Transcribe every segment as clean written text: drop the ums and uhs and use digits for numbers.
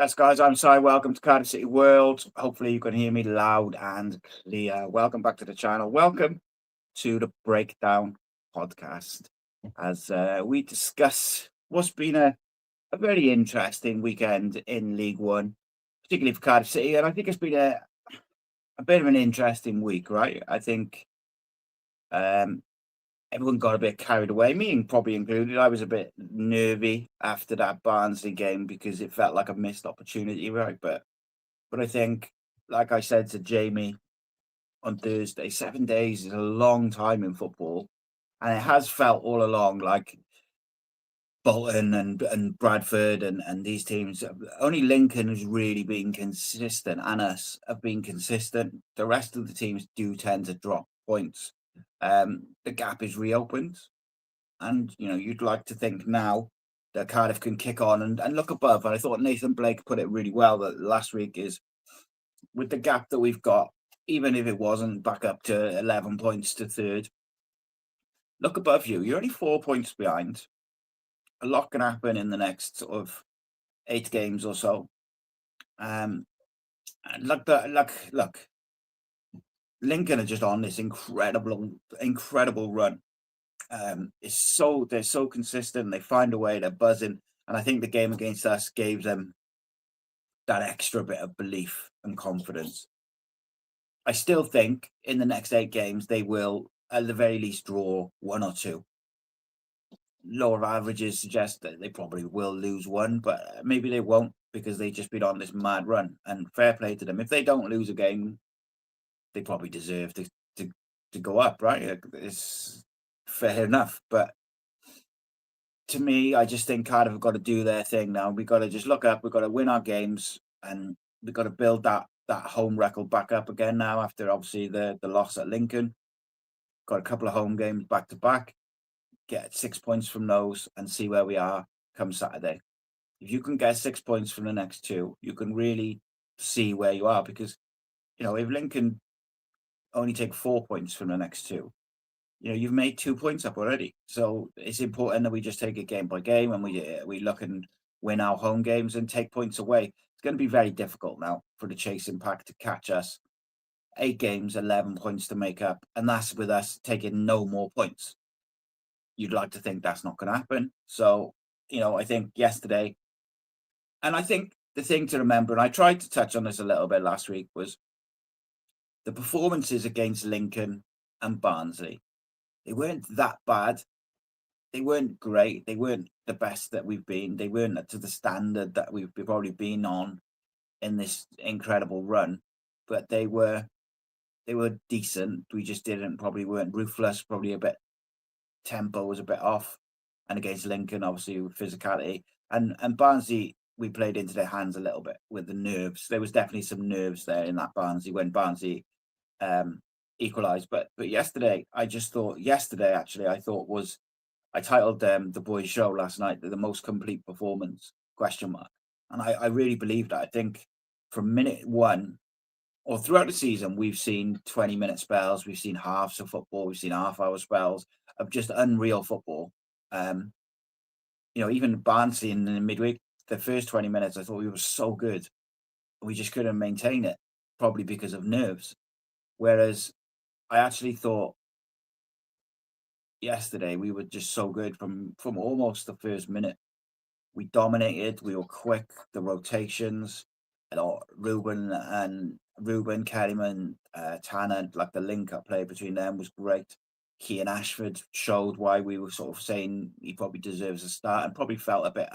Yes, guys, I'm Si. Welcome to Cardiff City World. Hopefully you can hear me loud and clear. Welcome back to the channel. Welcome to the Breakdown podcast as we discuss what's been a very interesting weekend in League One, particularly for Cardiff City. And I think it's been a bit of an interesting week, right? I think everyone got a bit carried away, me probably included. I was a bit nervy after that Barnsley game because it felt like a missed opportunity, right? But I think, like I said to Jamie on Thursday, 7 days is a long time in football. And it has felt all along like Bolton and Bradford and these teams. Only Lincoln has really been consistent, and us have been consistent. The rest of the teams do tend to drop points. The gap is reopened. And, you'd like to think now that Cardiff can kick on and look above. And I thought Nathan Blake put it really well that last week is, with the gap that we've got, even if it wasn't back up to 11 points to third, look above you. You're only 4 points behind. A lot can happen in the next sort of 8 games or so. And look, Lincoln are just on this incredible run. They're so consistent. They find a way. They're buzzing, and I think the game against us gave them that extra bit of belief and confidence. I still think in the next 8 games they will, at the very least, draw 1 or 2. Lower averages suggest that they probably will lose 1, but maybe they won't because they've just been on this mad run. And fair play to them. If they don't lose a game, they probably deserve to go up, right? It's fair enough. But to me, I just think Cardiff have got to do their thing now. We've got to just look up. We've got to win our games, and we've got to build that home record back up again now after obviously the loss at Lincoln. Got a couple of home games back to back. Get 6 points from those and see where we are come Saturday. If you can get 6 points from the next 2, you can really see where you are, because if Lincoln only take 4 points from the next 2, you've made 2 points up already. So it's important that we just take it game by game, and we look and win our home games and take points away. It's going to be very difficult now for the chasing pack to catch us. 8 games, 11 points to make up, and that's with us taking no more points. You'd like to think that's not going to happen. So, I think yesterday, and I think the thing to remember, and I tried to touch on this a little bit last week, was the performances against Lincoln and Barnsley. They weren't that bad. They weren't great. They weren't the best that we've been. They weren't to the standard that we've probably been on in this incredible run, but they were decent. We just weren't ruthless. Probably a bit tempo was a bit off. And against Lincoln, obviously with physicality, and Barnsley, we played into their hands a little bit with the nerves. There was definitely some nerves there in that Barnsley when Barnsley equalised. But yesterday, I thought I titled the boys' show last night the most complete performance ? And I really believe that. I think from minute 1 or throughout the season, we've seen 20-minute spells, we've seen halves of football, we've seen half-hour spells of just unreal football. Even Barnsley in the midweek, the first 20 minutes, I thought we were so good. We just couldn't maintain it, probably because of nerves. Whereas I actually thought yesterday we were just so good from almost the first minute. We dominated, we were quick, the rotations, Ruben, Kerryman, Tanner, like the link-up play between them was great. Kean Ashford showed why we were sort of saying he probably deserves a start, and probably felt a bit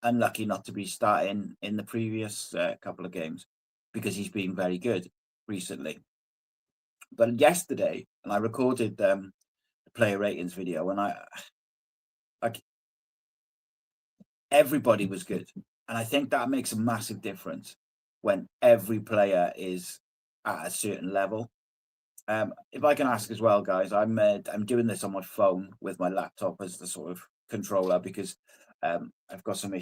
unlucky not to be starting in the previous couple of games, because he's been very good recently. But yesterday, and I recorded the player ratings video, and everybody was good. And I think that makes a massive difference when every player is at a certain level. If I can ask as well, guys, I'm doing this on my phone with my laptop as the sort of controller, because I've got some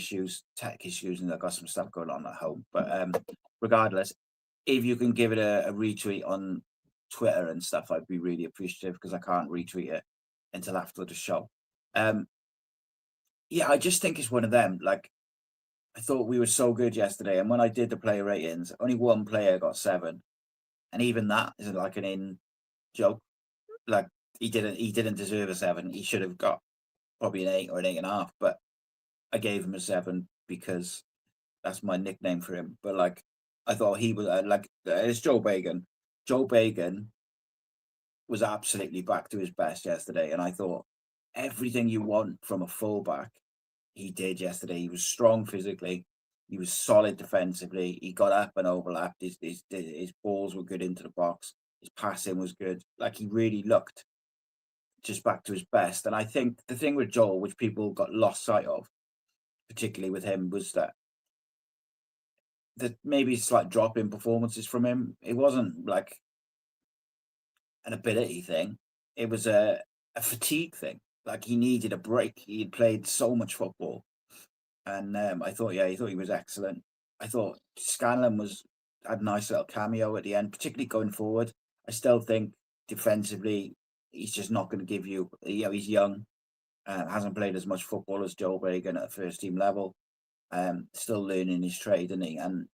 tech issues, and I've got some stuff going on at home. But regardless, if you can give it a retweet on Twitter and stuff, I'd be really appreciative, because I can't retweet it until after the show. I just think it's one of them. Like, I thought we were so good yesterday, and when I did the player ratings, only one player got 7, and even that is like an in joke. Like he didn't deserve a 7. He should have got probably an 8 or an 8.5. But I gave him a 7 because that's my nickname for him. But like I thought he was it's Joe Bagan. Joe Bagan was absolutely back to his best yesterday, and I thought everything you want from a fullback he did yesterday. He was strong physically. He was solid defensively. He got up and overlapped. His balls were good into the box. His passing was good. Like he really looked just back to his best. And I think the thing with Joel, which people got lost sight of, particularly with him, was that maybe a slight drop in performances from him. It wasn't like an ability thing. It was a fatigue thing. Like he needed a break. He had played so much football. And I thought, he thought he was excellent. I thought Scanlon had a nice little cameo at the end, particularly going forward. I still think defensively, he's just not going to give you. He's young, hasn't played as much football as Joe Bagan at first team level. Still learning his trade, isn't he? And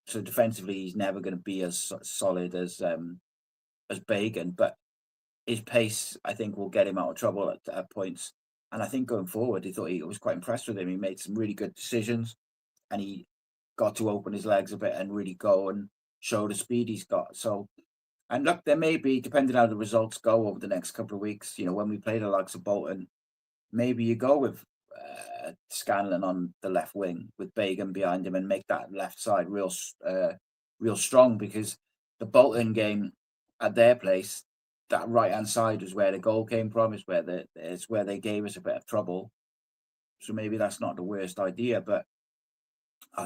so defensively, he's never going to be as solid as Bagan. But his pace, I think, will get him out of trouble at points. And I think going forward, he was quite impressed with him. He made some really good decisions, and he got to open his legs a bit and really go and show the speed he's got. So, and look, there may be, depending on how the results go over the next couple of weeks, when we play the likes of Bolton, maybe you go with Scanlon on the left wing with Bagan behind him and make that left side real strong, because the Bolton game at their place, that right hand side was where the goal came from. It's where they gave us a bit of trouble. So maybe that's not the worst idea. But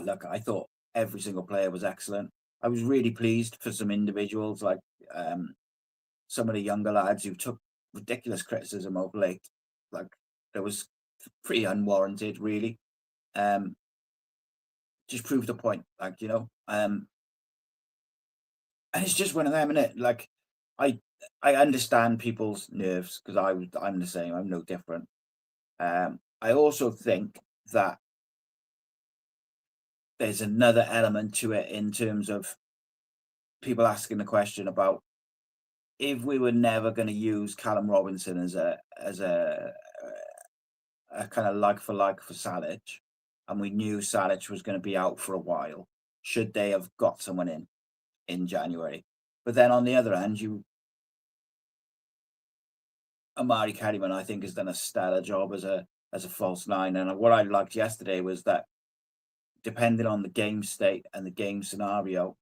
look, I thought every single player was excellent. I was really pleased for some individuals, like some of the younger lads who took ridiculous criticism of late. Like it was pretty unwarranted, really. Just proved the point, and it's just one of them, innit? Like I understand people's nerves, because I'm the same. I'm no different. I also think that there's another element to it in terms of people asking the question about if we were never going to use Callum Robinson as a kind of like for Salic, and we knew Salic was going to be out for a while, should they have got someone in January? But then on the other hand, Amari Kerryman, I think, has done a stellar job as a false nine. And what I liked yesterday was that, depending on the game state and the game scenario,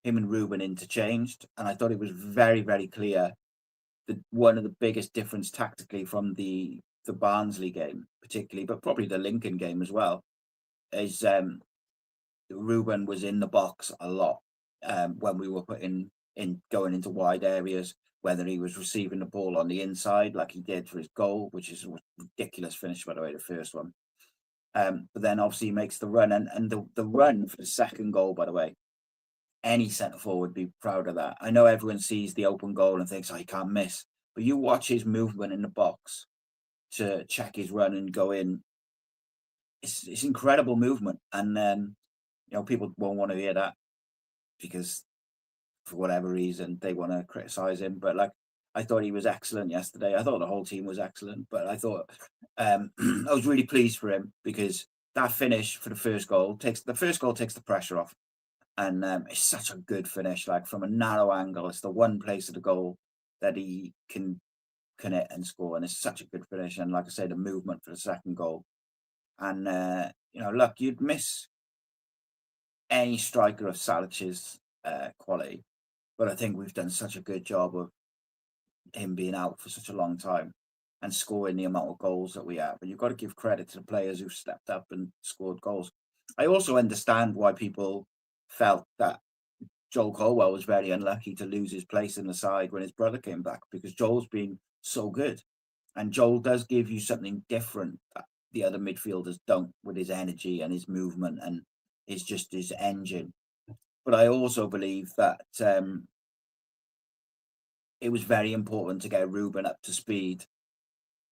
him and Ruben interchanged. And I thought it was very, very clear that one of the biggest difference tactically from the Barnsley game, particularly, but probably the Lincoln game as well, is Ruben was in the box a lot when we were going into wide areas, whether he was receiving the ball on the inside like he did for his goal, which is a ridiculous finish, by the way, the first one. But then obviously he makes the run, and the run for the second goal, by the way, any centre forward would be proud of that. I know everyone sees the open goal and thinks, he can't miss. But you watch his movement in the box to check his run and go in. It's incredible movement. And people won't want to hear that, because for whatever reason they want to criticize him. But like, I thought he was excellent yesterday. I thought the whole team was excellent, but I thought I was really pleased for him, because that finish for the first goal takes the pressure off. And it's such a good finish, like from a narrow angle. It's the one place of the goal that he can hit and score, and it's such a good finish. And like I say, the movement for the second goal. And look, you'd miss any striker of Salic's quality, but I think we've done such a good job of him being out for such a long time and scoring the amount of goals that we have. And you've got to give credit to the players who've stepped up and scored goals. I also understand why people felt that Joel Colwell was very unlucky to lose his place in the side when his brother came back, because Joel's been so good. And Joel does give you something different that the other midfielders don't, with his energy and his movement and his engine. But I also believe that it was very important to get Ruben up to speed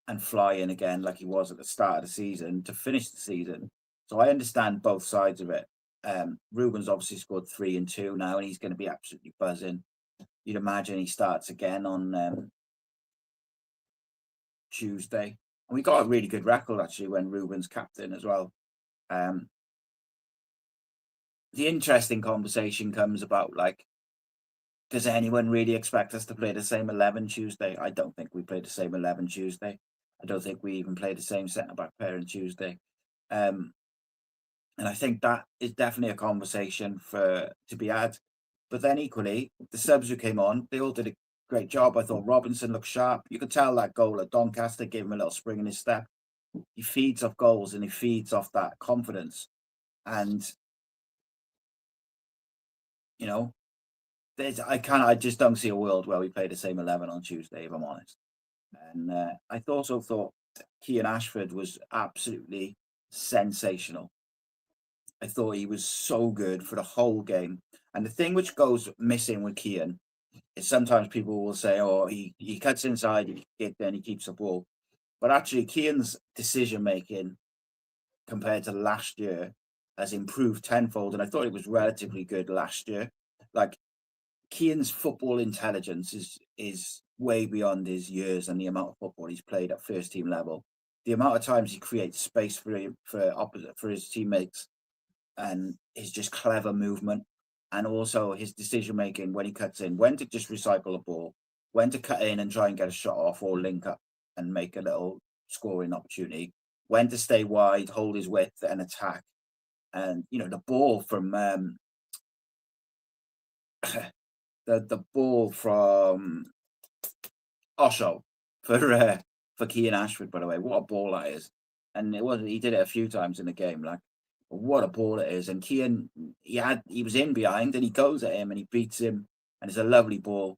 and fly in again like he was at the start of the season to finish the season. So I understand both sides of it. Ruben's obviously scored 3 and 2 now, and he's going to be absolutely buzzing. You'd imagine he starts again on Tuesday. And we got a really good record actually when Ruben's captain as well. The interesting conversation comes about, like, does anyone really expect us to play the same 11 Tuesday? I don't think we played the same 11 Tuesday. I don't think we even played the same centre-back pair on Tuesday. And I think that is definitely a conversation to be had. But then equally, the subs who came on, they all did a great job. I thought Robinson looked sharp. You could tell that goal at Doncaster gave him a little spring in his step. He feeds off goals and he feeds off that confidence. And, you know, I just don't see a world where we play the same 11 on Tuesday, if I'm honest. And I also thought Kean Ashford was absolutely sensational. I thought he was so good for the whole game. And the thing which goes missing with Kean is sometimes people will say, oh, he cuts inside, then he keeps the ball. But actually, Kean's decision-making compared to last year has improved tenfold. And I thought it was relatively good last year. Like, Kean's football intelligence is way beyond his years and the amount of football he's played at first team level. The amount of times he creates space for his teammates, and his just clever movement, and also his decision making when he cuts in, when to just recycle a ball, when to cut in and try and get a shot off or link up and make a little scoring opportunity, when to stay wide, hold his width and attack. And the ball from the ball from Osho for Kean Ashford, by the way, what a ball that is. And he did it a few times in the game, like, what a ball it is. And Kean, he was in behind and he goes at him and he beats him, and it's a lovely ball.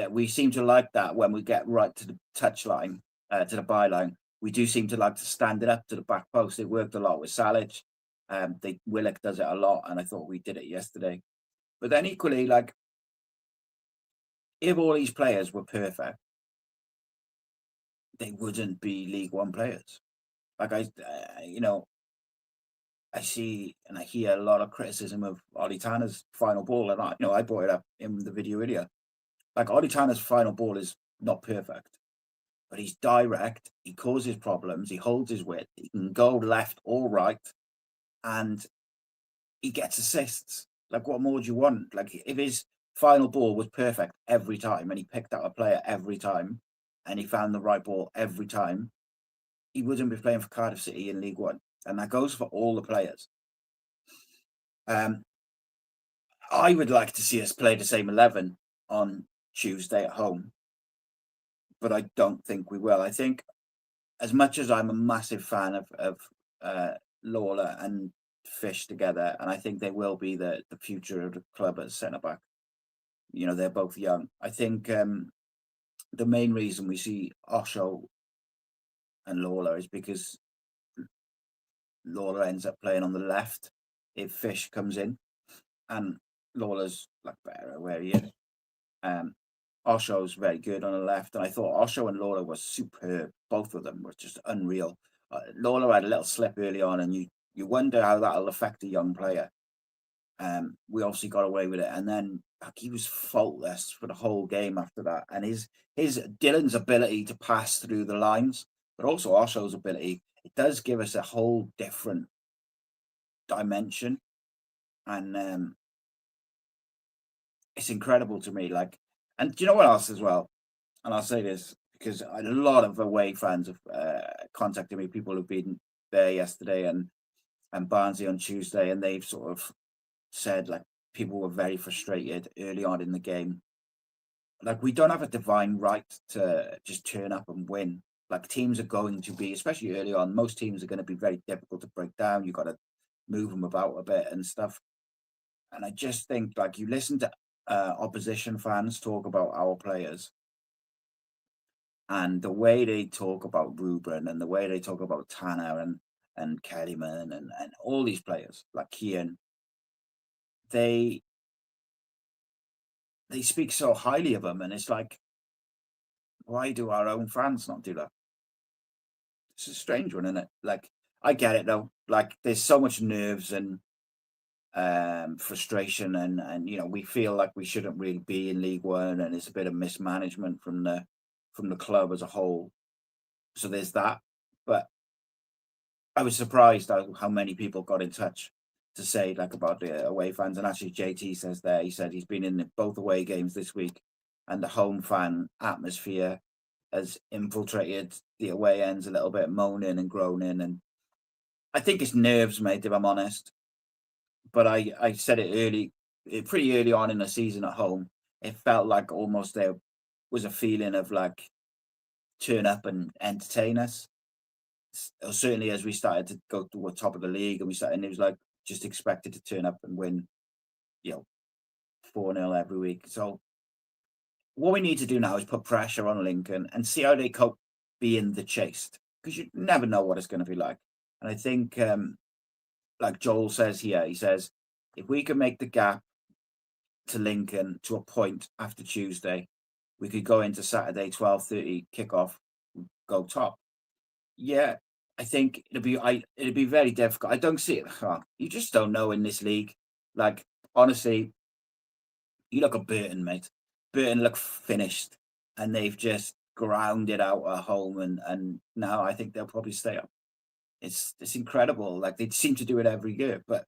We seem to like that when we get right to the touchline, to the byline. We do seem to like to stand it up to the back post. It worked a lot with Salic. Willock does it a lot, and I thought we did it yesterday. But then equally, like, if all these players were perfect, they wouldn't be League One players. Like, I see and I hear a lot of criticism of Ollie Tanner's final ball, and I brought it up in the video earlier. Like, Ollie Tanner's final ball is not perfect, but he's direct. He causes problems. He holds his width. He can go left or right, and he gets assists. Like, what more do you want? Like, if his final ball was perfect every time, and he picked out a player every time, and he found the right ball every time, he wouldn't be playing for Cardiff City in League One. And that goes for all the players. I would like to see us play the same 11 on Tuesday at home, but I don't think we will. I think, as much as I'm a massive fan of Lawler and Fish together, and I think they will be the future of the club as centre-back, they're both young. I think the main reason we see Osho and Lawler is because Lawler ends up playing on the left if Fish comes in, and Lawler's like better where he is. Osho's very good on the left, and I thought Osho and Lawler were superb. Both of them were just unreal. Lawler had a little slip early on, and you wonder how that'll affect a young player. We obviously got away with it, and then he was faultless for the whole game after that. And his Dylan's ability to pass through the lines, but also Osho's ability, it does give us a whole different dimension, and it's incredible to me. Like, and do you know what else as well? And I'll say this because a lot of away fans have contacted me. People who've been there yesterday and Barnsley on Tuesday, and they've sort of said, like, people were very frustrated early on in the game. Like, we don't have a divine right to just turn up and win. Like, teams are going to be, especially early on, most teams are going to be very difficult to break down. You've got to move them about a bit and stuff. And I just think, like, you listen to opposition fans talk about our players, and the way they talk about Ruben and the way they talk about Tanner and Kellyman and all these players like Kean, they speak so highly of them, and it's like, why do our own fans not do that? It's a strange one, isn't it? Like, I get it though. Like there's so much nerves and frustration, and we feel like we shouldn't really be in League One, and it's a bit of mismanagement from the club as a whole. So there's that. But I was surprised how many people got in touch to say like about the away fans. And actually, JT says there, he said he's been in both away games this week, and the home fan atmosphere has infiltrated the away ends a little bit, moaning and groaning. And I think it's nerves, mate, if I'm honest. But I said it pretty early on in the season at home. It felt like almost there was a feeling of like turn up and entertain us. Certainly as we started to go to the top of the league, and it was like just expected to turn up and win, 4-0 every week. So what we need to do now is put pressure on Lincoln and see how they cope being the chased, because you never know what it's going to be like. And I think, like Joel says here, he says, if we can make the gap to Lincoln to a point after Tuesday, we could go into Saturday 12:30 kickoff, go top. Yeah, I think it'd be very difficult. I don't see it. You just don't know in this league. Like honestly, you look at Burton, mate. Burton look finished, and they've just ground it out at home, and now I think they'll probably stay up. It's incredible. Like they seem to do it every year, but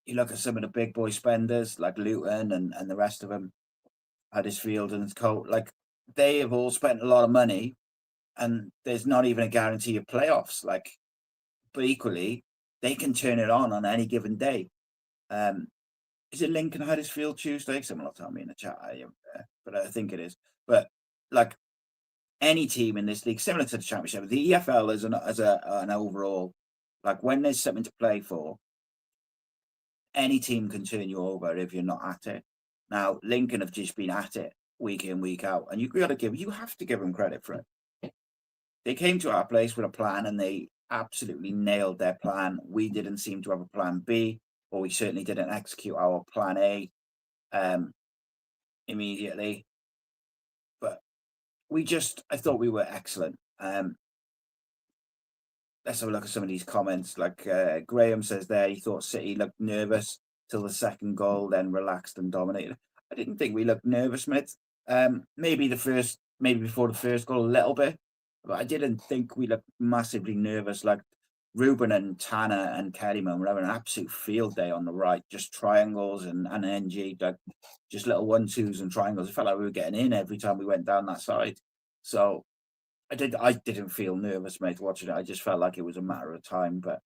you look at some of the big boy spenders like Luton and the rest of them, Huddersfield and Colt, like they have all spent a lot of money, and there's not even a guarantee of playoffs. Like, but equally, they can turn it on any given day. Is it Lincoln Huddersfield Tuesday? Someone will tell me in the chat, but I think it is. But like any team in this league, similar to the Championship, the EFL as an overall, like when there's something to play for, any team can turn you over if you're not at it. Now, Lincoln have just been at it week in, week out, and you have to give them credit for it. They came to our place with a plan, and they absolutely nailed their plan. We didn't seem to have a plan B, or we certainly didn't execute our plan A immediately. But I thought we were excellent. Let's have a look at some of these comments. Like Graham says there, he thought City looked nervous till the second goal, then relaxed and dominated. I didn't think we looked nervous, mate. Maybe before the first goal a little bit, but I didn't think we looked massively nervous. Like Ruben and Tanner and Kellyman were having an absolute field day on the right, just triangles and NG, like just little 1-2s and triangles. It felt like we were getting in every time we went down that side. So I didn't feel nervous, mate, watching it. I just felt like it was a matter of time. But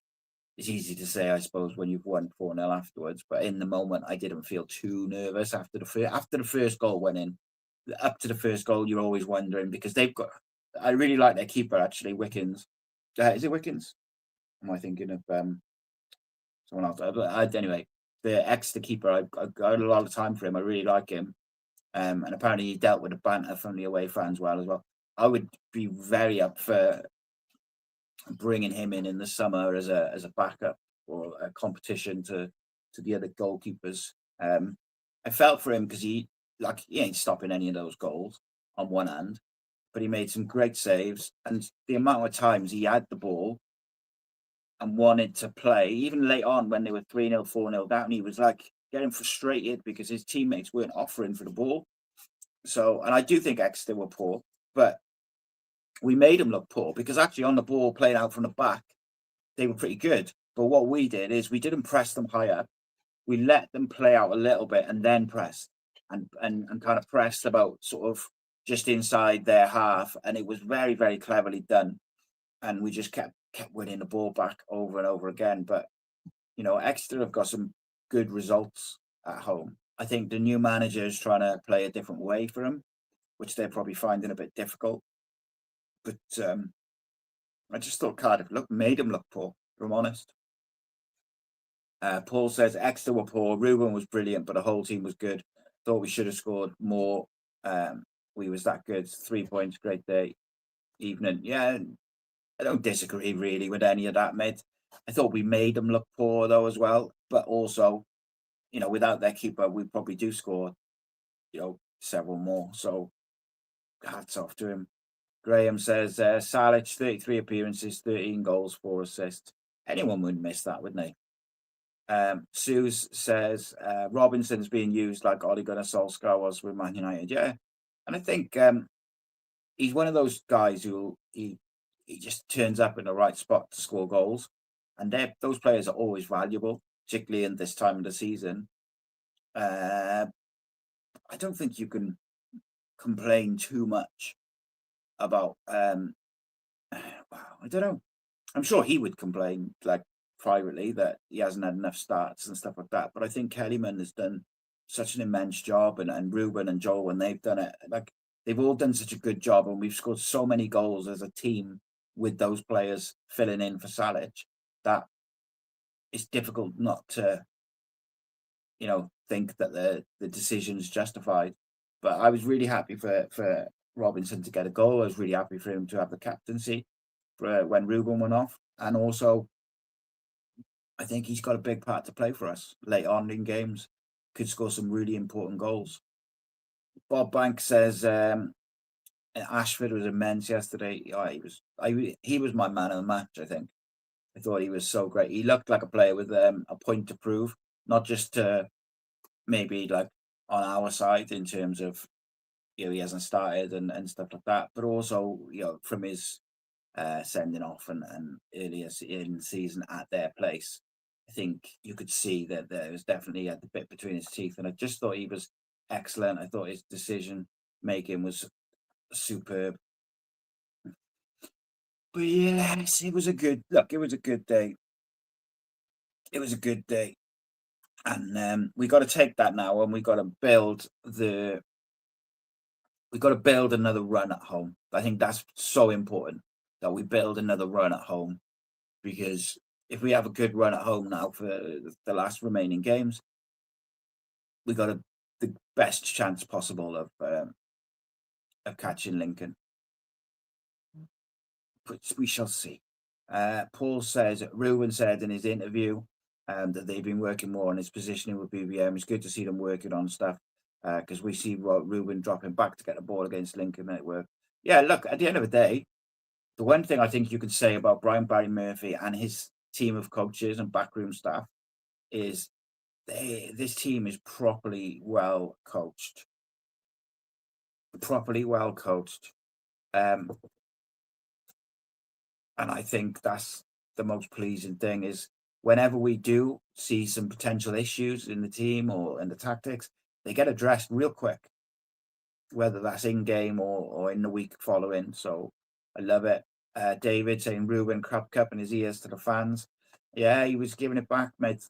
it's easy to say, I suppose, when you've won 4-0 afterwards. But in the moment, I didn't feel too nervous after the first goal went in. Up to the first goal, you're always wondering, because I really like their keeper, actually, Wickens. Is it Wickens? Am I thinking of someone else? Anyway, the Exeter keeper, I got a lot of time for him. I really like him. And apparently he dealt with the banter from the away fans as well. I would be very up for bringing him in the summer as a backup or a competition to the other goalkeepers. I felt for him because he ain't stopping any of those goals on one hand, but he made some great saves, and the amount of times he had the ball and wanted to play, even late on when they were 3-0, 4-0 down, he was like getting frustrated because his teammates weren't offering for the ball. So, and I do think Exeter were poor, but we made them look poor because actually on the ball playing out from the back, they were pretty good. But what we did is we didn't press them high up. We let them play out a little bit and then press and kind of pressed about sort of just inside their half. And it was very, very cleverly done. And we just kept winning the ball back over and over again. But, Exeter have got some good results at home. I think the new manager is trying to play a different way for them, which they're probably finding a bit difficult. But I just thought Cardiff made them look poor, if I'm honest. Paul says Exeter were poor. Ruben was brilliant, but the whole team was good. Thought we should have scored more. We was that good. 3 points, great day, evening. Yeah, I don't disagree really with any of that, mate. I thought we made them look poor though as well. But also, without their keeper, we probably do score, several more. So hats off to him. Graham says, Salic, 33 appearances, 13 goals, 4 assists. Anyone would miss that, wouldn't they? Suze says, Robinson's being used like Ole Gunnar Solskjaer was with Man United. Yeah. And I think he's one of those guys who he just turns up in the right spot to score goals. And those players are always valuable, particularly in this time of the season. I don't think you can complain too much about I don't know. I'm sure he would complain like privately that he hasn't had enough starts and stuff like that. But I think Kellyman has done such an immense job, and Ruben and Joel, when they've done it, like they've all done such a good job, and we've scored so many goals as a team with those players filling in for Salic that it's difficult not to, think that the decision's justified. But I was really happy for Robinson to get a goal. I was really happy for him to have the captaincy for when Ruben went off. And also, I think he's got a big part to play for us late on in games. Could score some really important goals. Bob Banks says Ashford was immense yesterday. He was my man of the match, I think. I thought he was so great. He looked like a player with a point to prove, not just to maybe like on our side in terms of he hasn't started and stuff like that, but also from his sending off and earlier in the season at their place. I think you could see that there was definitely had the bit between his teeth, and I just thought he was excellent. I thought his decision making was superb. But yes, it was a good look. It was a good day. It was a good day, and we got to take that now, and we got to build another run at home. I think that's so important that we build another run at home, because if we have a good run at home now for the last remaining games, we got the best chance possible of catching Lincoln. But we shall see. Paul says, Ruben said in his interview that they've been working more on his positioning with BBM. It's good to see them working on stuff, because we see Ruben dropping back to get the ball against Lincoln and it worked. Yeah, look, at the end of the day, the one thing I think you can say about Brian Barry Murphy and his team of coaches and backroom staff is this team is properly well coached. And I think that's the most pleasing thing, is whenever we do see some potential issues in the team or in the tactics, they get addressed real quick, whether that's in game or in the week following. So I love it. David saying Ruben cup in his ears to the fans. Yeah, he was giving it back, mate.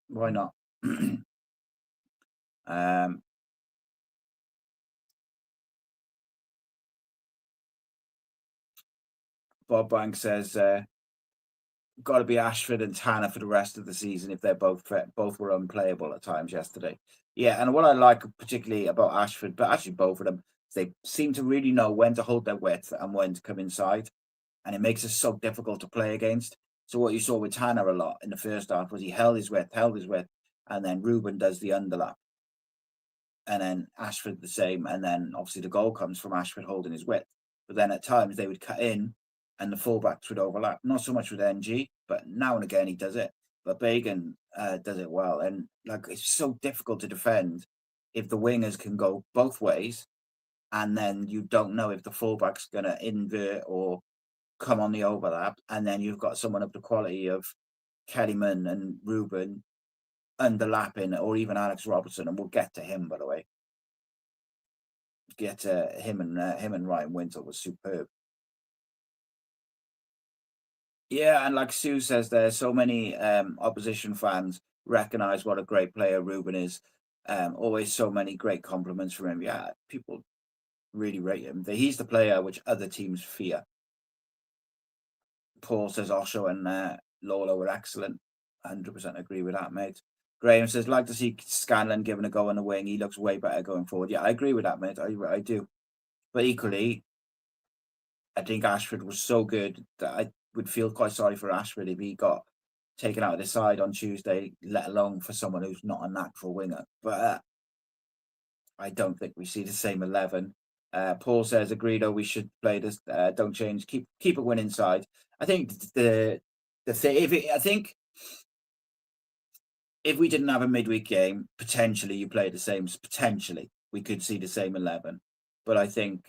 Why not? Bob Banks says, got to be Ashford and Tanner for the rest of the season if they're both were unplayable at times yesterday. Yeah, and what I like particularly about Ashford, but actually both of them, they seem to really know when to hold their width and when to come inside, and it makes it so difficult to play against. So what you saw with Tanner a lot in the first half was he held his width, and then Ruben does the underlap, and then Ashford the same, and then obviously the goal comes from Ashford holding his width. But then at times they would cut in and the fullbacks would overlap. Not so much with NG, but now and again he does it. But Bagan does it well. And like, it's so difficult to defend if the wingers can go both ways, and then you don't know if the fullback's going to invert or come on the overlap. And then you've got someone of the quality of Kellyman and Ruben underlapping, or even Alex Robertson, and we'll get to him, by the way. Get to him and Ryan Winter was superb. Yeah, and like Sue says, there's so many opposition fans recognize what a great player Ruben is. Always so many great compliments from him. Yeah, people really rate him. He's the player which other teams fear. Paul says Osho and Lola were excellent. 100% agree with that, mate. Graham says, like to see Scanlon given a go on the wing. He looks way better going forward. Yeah, I agree with that, mate. I do. But equally, I think Ashford was so good that I would feel quite sorry for Ashford if he got taken out of the side on Tuesday, let alone for someone who's not a natural winger. But I don't think we see the same 11. Paul says, agreed. We should play this. Don't change. Keep it winning side. I think the thing. I think if we didn't have a midweek game, potentially you play the same. Potentially we could see the same 11. But I think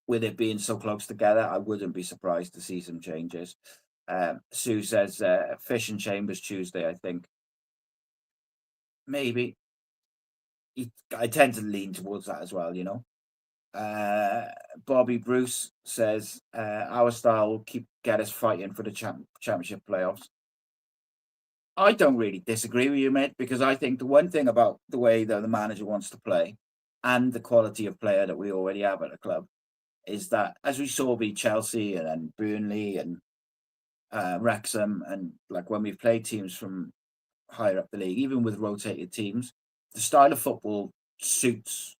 with it being so close together, I wouldn't be surprised to see some changes. Sue says Fish and Chambers Tuesday. I think maybe. I tend to lean towards that as well, you know. Bobby Bruce says our style will get us fighting for the championship playoffs. I don't really disagree with you, mate, because I think the one thing about the way that the manager wants to play and the quality of player that we already have at the club is that, as we saw with Chelsea and then Burnley and Wrexham, and like when we've played teams from higher up the league, even with rotated teams, the style of football suits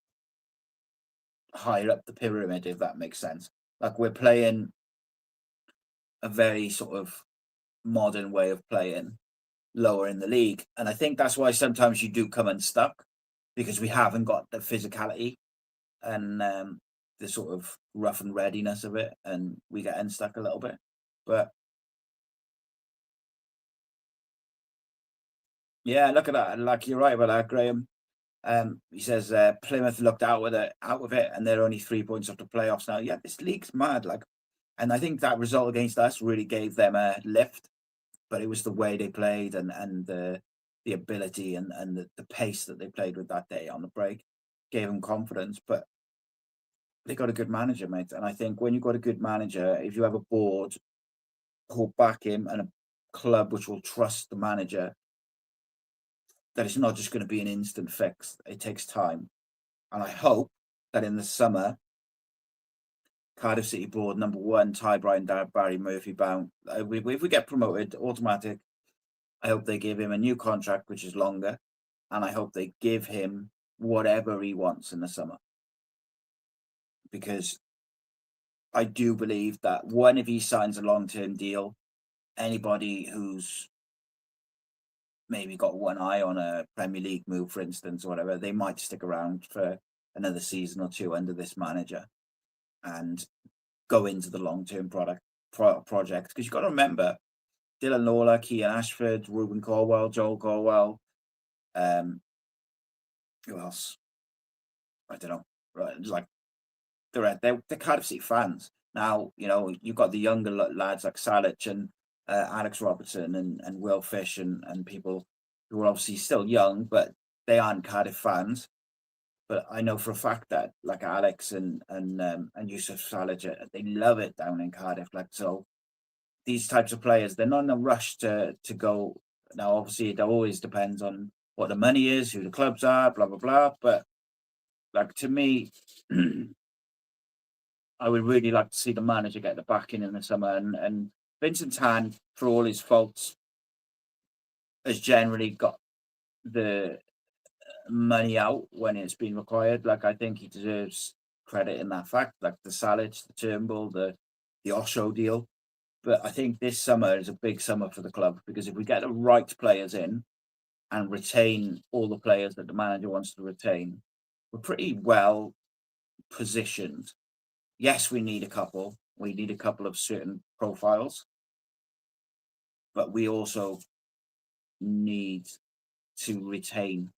higher up the pyramid, if that makes sense. Like we're playing a very sort of modern way of playing lower in the league. And I think that's why sometimes you do come unstuck, because we haven't got the physicality and the sort of rough and readiness of it, and we get unstuck a little bit. But yeah, look at that. Like, you're right about that, Graham. He says Plymouth looked out with it, and they're only 3 points off the playoffs now. Yeah, this league's mad. Like, and I think that result against us really gave them a lift. But it was the way they played and the ability and the pace that they played with that day on the break gave them confidence. But they got a good manager, mate. And I think when you've got a good manager, if you have a board who'll back him and a club which will trust the manager, that it's not just going to be an instant fix. It takes time. And I hope that in the summer, Cardiff City Board, number one, Ty Bryan, Barry Murphy bound. If we get promoted, automatic, I hope they give him a new contract, which is longer. And I hope they give him whatever he wants in the summer. Because I do believe that, one, if he signs a long-term deal, anybody who's maybe got one eye on a Premier League move, for instance, or whatever, they might stick around for another season or two under this manager and go into the long-term project. Because you've got to remember, Dylan Lawler, Kean Ashford, Ruben Corwell, Joel Corwell, who else? I don't know. Right, like they're Cardiff City fans. Now, you know, you've got the younger lads like Salic and Alex Robertson and Will Fish and people who are obviously still young, but they aren't Cardiff fans. But I know for a fact that like Alex and Yusuf Salic, they love it down in Cardiff. Like, so these types of players, they're not in a rush to go. Now, obviously, it always depends on what the money is, who the clubs are, blah blah blah. But like, to me, I would really like to see the manager get the backing in the summer. And Vincent Tan, for all his faults, has generally got the money out when it's been required. Like, I think he deserves credit in that fact. Like the Salic, the Turnbull, the Osho deal. But I think this summer is a big summer for the club, because if we get the right players in and retain all the players that the manager wants to retain, we're pretty well positioned. Yes, we need a couple. We need a couple of certain profiles, but we also need to retain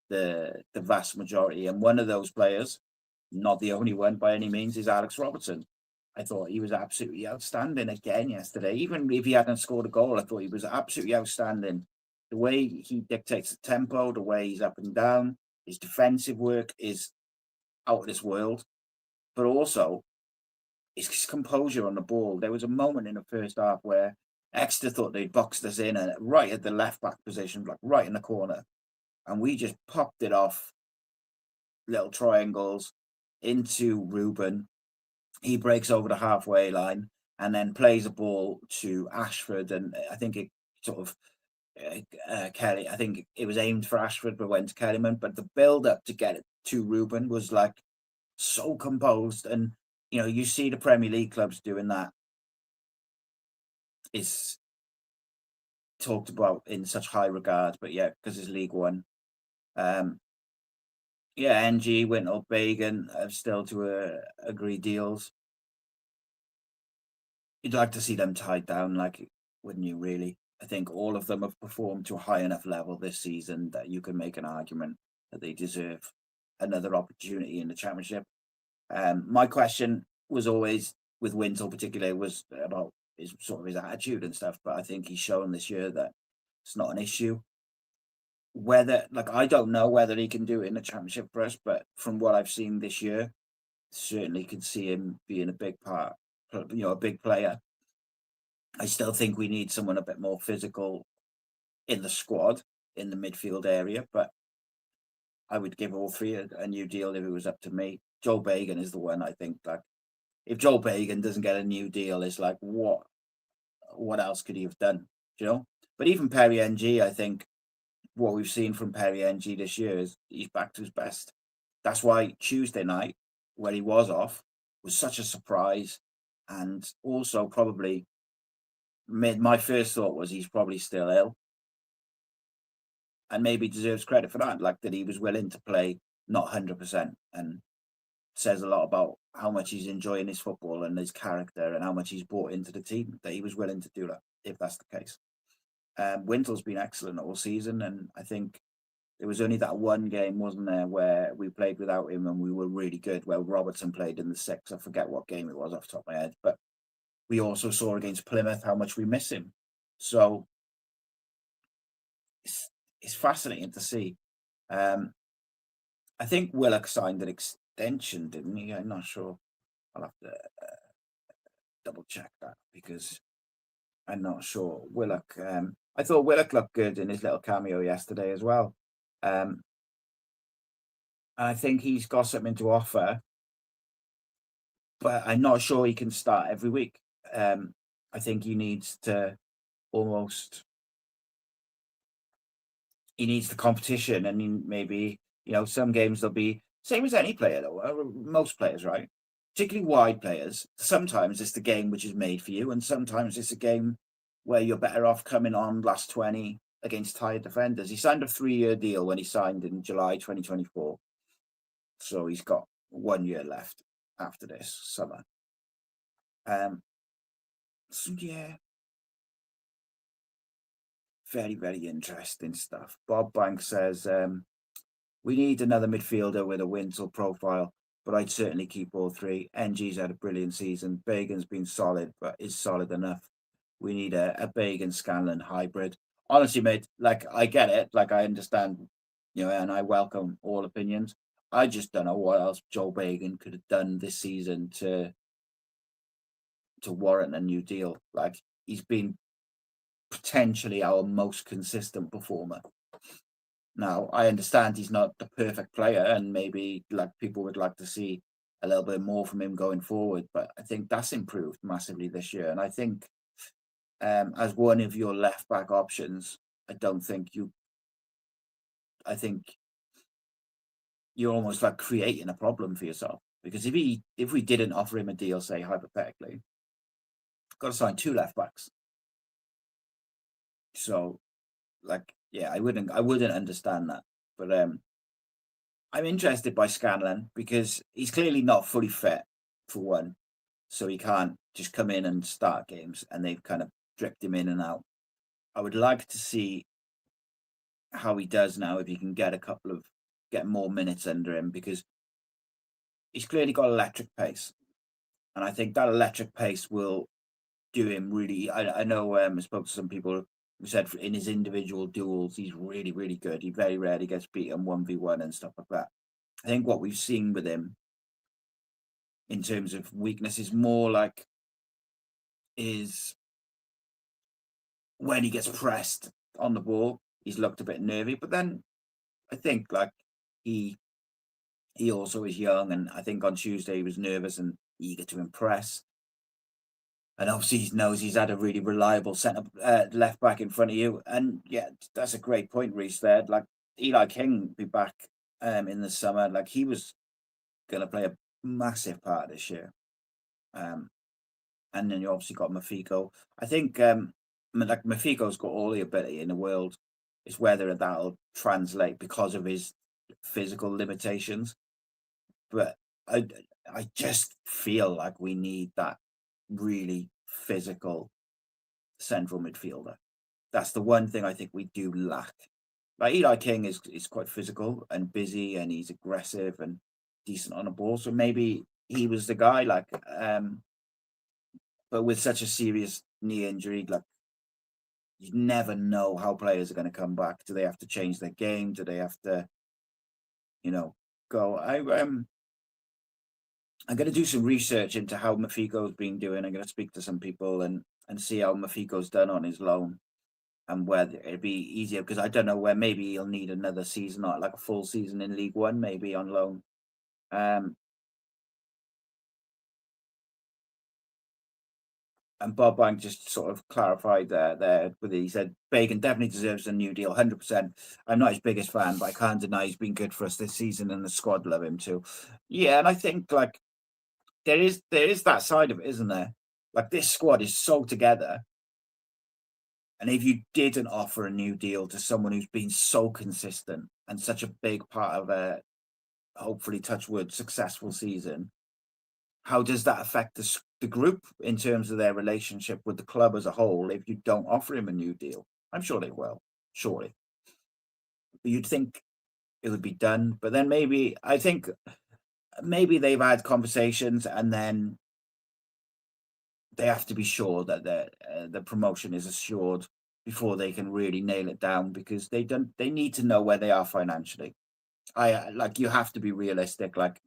the vast majority. And one of those players, not the only one by any means, is Alex Robertson. I thought he was absolutely outstanding again yesterday. Even if he hadn't scored a goal, I thought he was absolutely outstanding. The way he dictates the tempo, the way he's up and down, his defensive work is out of this world. But also his composure on the ball. There was a moment in the first half where Exeter thought they'd boxed us in and right at the left back position, like right in the corner. And we just popped it off little triangles into Ruben. He breaks over the halfway line and then plays a ball to Ashford. And I think it sort of, Kelly, I think it was aimed for Ashford, but went to Kellyman. But the build up to get it to Ruben was like so composed. And, you know, you see the Premier League clubs doing that. It's talked about in such high regard, but yeah, because it's League One. Yeah, NG, Wintle, Bagan have still to agree deals. You'd like to see them tied down, like, wouldn't you? Really, I think all of them have performed to a high enough level this season that you can make an argument that they deserve another opportunity in the Championship. My question was always with Wintle, particularly, was about his sort of his attitude and stuff. But I think he's shown this year that it's not an issue. Whether, like, I don't know whether he can do it in the Championship for us, but from what I've seen this year, certainly could see him being a big part, a big player. I still think we need someone a bit more physical in the squad in the midfield area, but I would give all three a new deal if it was up to me. Joel Bagan is the one I think. Like, if Joel Bagan doesn't get a new deal, it's like what else could he have done? You know. But even Perry NG, I think what we've seen from Perry NG this year is he's back to his best. That's why Tuesday night, where he was off, was such a surprise, and also probably my first thought was he's probably still ill, and maybe deserves credit for that. Like, that he was willing to play not 100%, and says a lot about how much he's enjoying his football and his character and how much he's brought into the team, that he was willing to do that, if that's the case. Wintle's been excellent all season, and I think there was only that one game, wasn't there, where we played without him and we were really good, where Robertson played in the six. I forget what game it was off the top of my head, but we also saw against Plymouth how much we miss him. So it's fascinating to see. I think Willock signed an extension, didn't he? I'm not sure. I'll have to double check that because I'm not sure. Willock, I thought Willock looked good in his little cameo yesterday as well. And I think he's got something to offer, but I'm not sure he can start every week. I think he needs to he needs the competition, and maybe, some games there'll be same as any player though, most players, right? Particularly wide players. Sometimes it's the game which is made for you, and sometimes it's a game where you're better off coming on last 20 against tired defenders. He signed a 3-year deal when he signed in July 2024. So he's got 1 year left after this summer. So yeah, very, very interesting stuff. Bob Banks says, we need another midfielder with a Wintle profile, but I'd certainly keep all three. NG's had a brilliant season. Bagan's been solid, but is solid enough. We need a Bagan Scanlon hybrid. Honestly, mate, like, I get it. Like, I understand, and I welcome all opinions. I just don't know what else Joel Bagan could have done this season to warrant a new deal. Like, he's been potentially our most consistent performer. Now, I understand he's not the perfect player, and maybe like people would like to see a little bit more from him going forward, but I think that's improved massively this year. And I think as one of your left back options, I think you're almost like creating a problem for yourself, because if we didn't offer him a deal, say hypothetically, got to sign 2 left backs. So, like, yeah, I wouldn't understand that. But I'm interested by Scanlon because he's clearly not fully fit, for one. So he can't just come in and start games, and they've kind of dripped him in and out. I would like to see how he does now, if he can get more minutes under him, because he's clearly got electric pace. And I think that electric pace will do him really. I know I spoke to some people who said in his individual duels, he's really, really good. He very rarely gets beaten 1v1 and stuff like that. I think what we've seen with him in terms of weakness is more like is when he gets pressed on the ball, he's looked a bit nervy. But then I think like he also is young, and I think on Tuesday he was nervous and eager to impress. And obviously he knows he's had a really reliable left back in front of you. And yeah, that's a great point, Reece, there. Like, Eli King be back in the summer. Like, he was going to play a massive part this year. And then you obviously got Mafiko. I think like Mafiko's got all the ability in the world. It's whether that'll translate because of his physical limitations, but I just feel like we need that really physical central midfielder. That's the one thing I think we do lack. Like Eli King is quite physical and busy, and he's aggressive and decent on the ball. So maybe he was the guy. Like, but with such a serious knee injury, like you never know how players are going to come back. Do they have to change their game? Do they have to, go? I'm going to do some research into how Mafiko's been doing. I'm going to speak to some people and see how Mafiko's done on his loan and whether it'd be easier, because I don't know where maybe he'll need another season, or like a full season in League One, maybe on loan. And Bob Bank just sort of clarified there with it. He said Bacon definitely deserves a new deal, 100%. I'm not his biggest fan, but I can't deny he's been good for us this season, and the squad love him too. Yeah, and I think like there is that side of it, isn't there? Like this squad is so together, and if you didn't offer a new deal to someone who's been so consistent and such a big part of a hopefully touch wood successful season, how does that affect the group in terms of their relationship with the club as a whole if you don't offer him a new deal? I'm sure they will, surely. But you'd think it would be done, but then I think maybe they've had conversations, and then they have to be sure that the promotion is assured before they can really nail it down, because they need to know where they are financially. You have to be realistic. Like,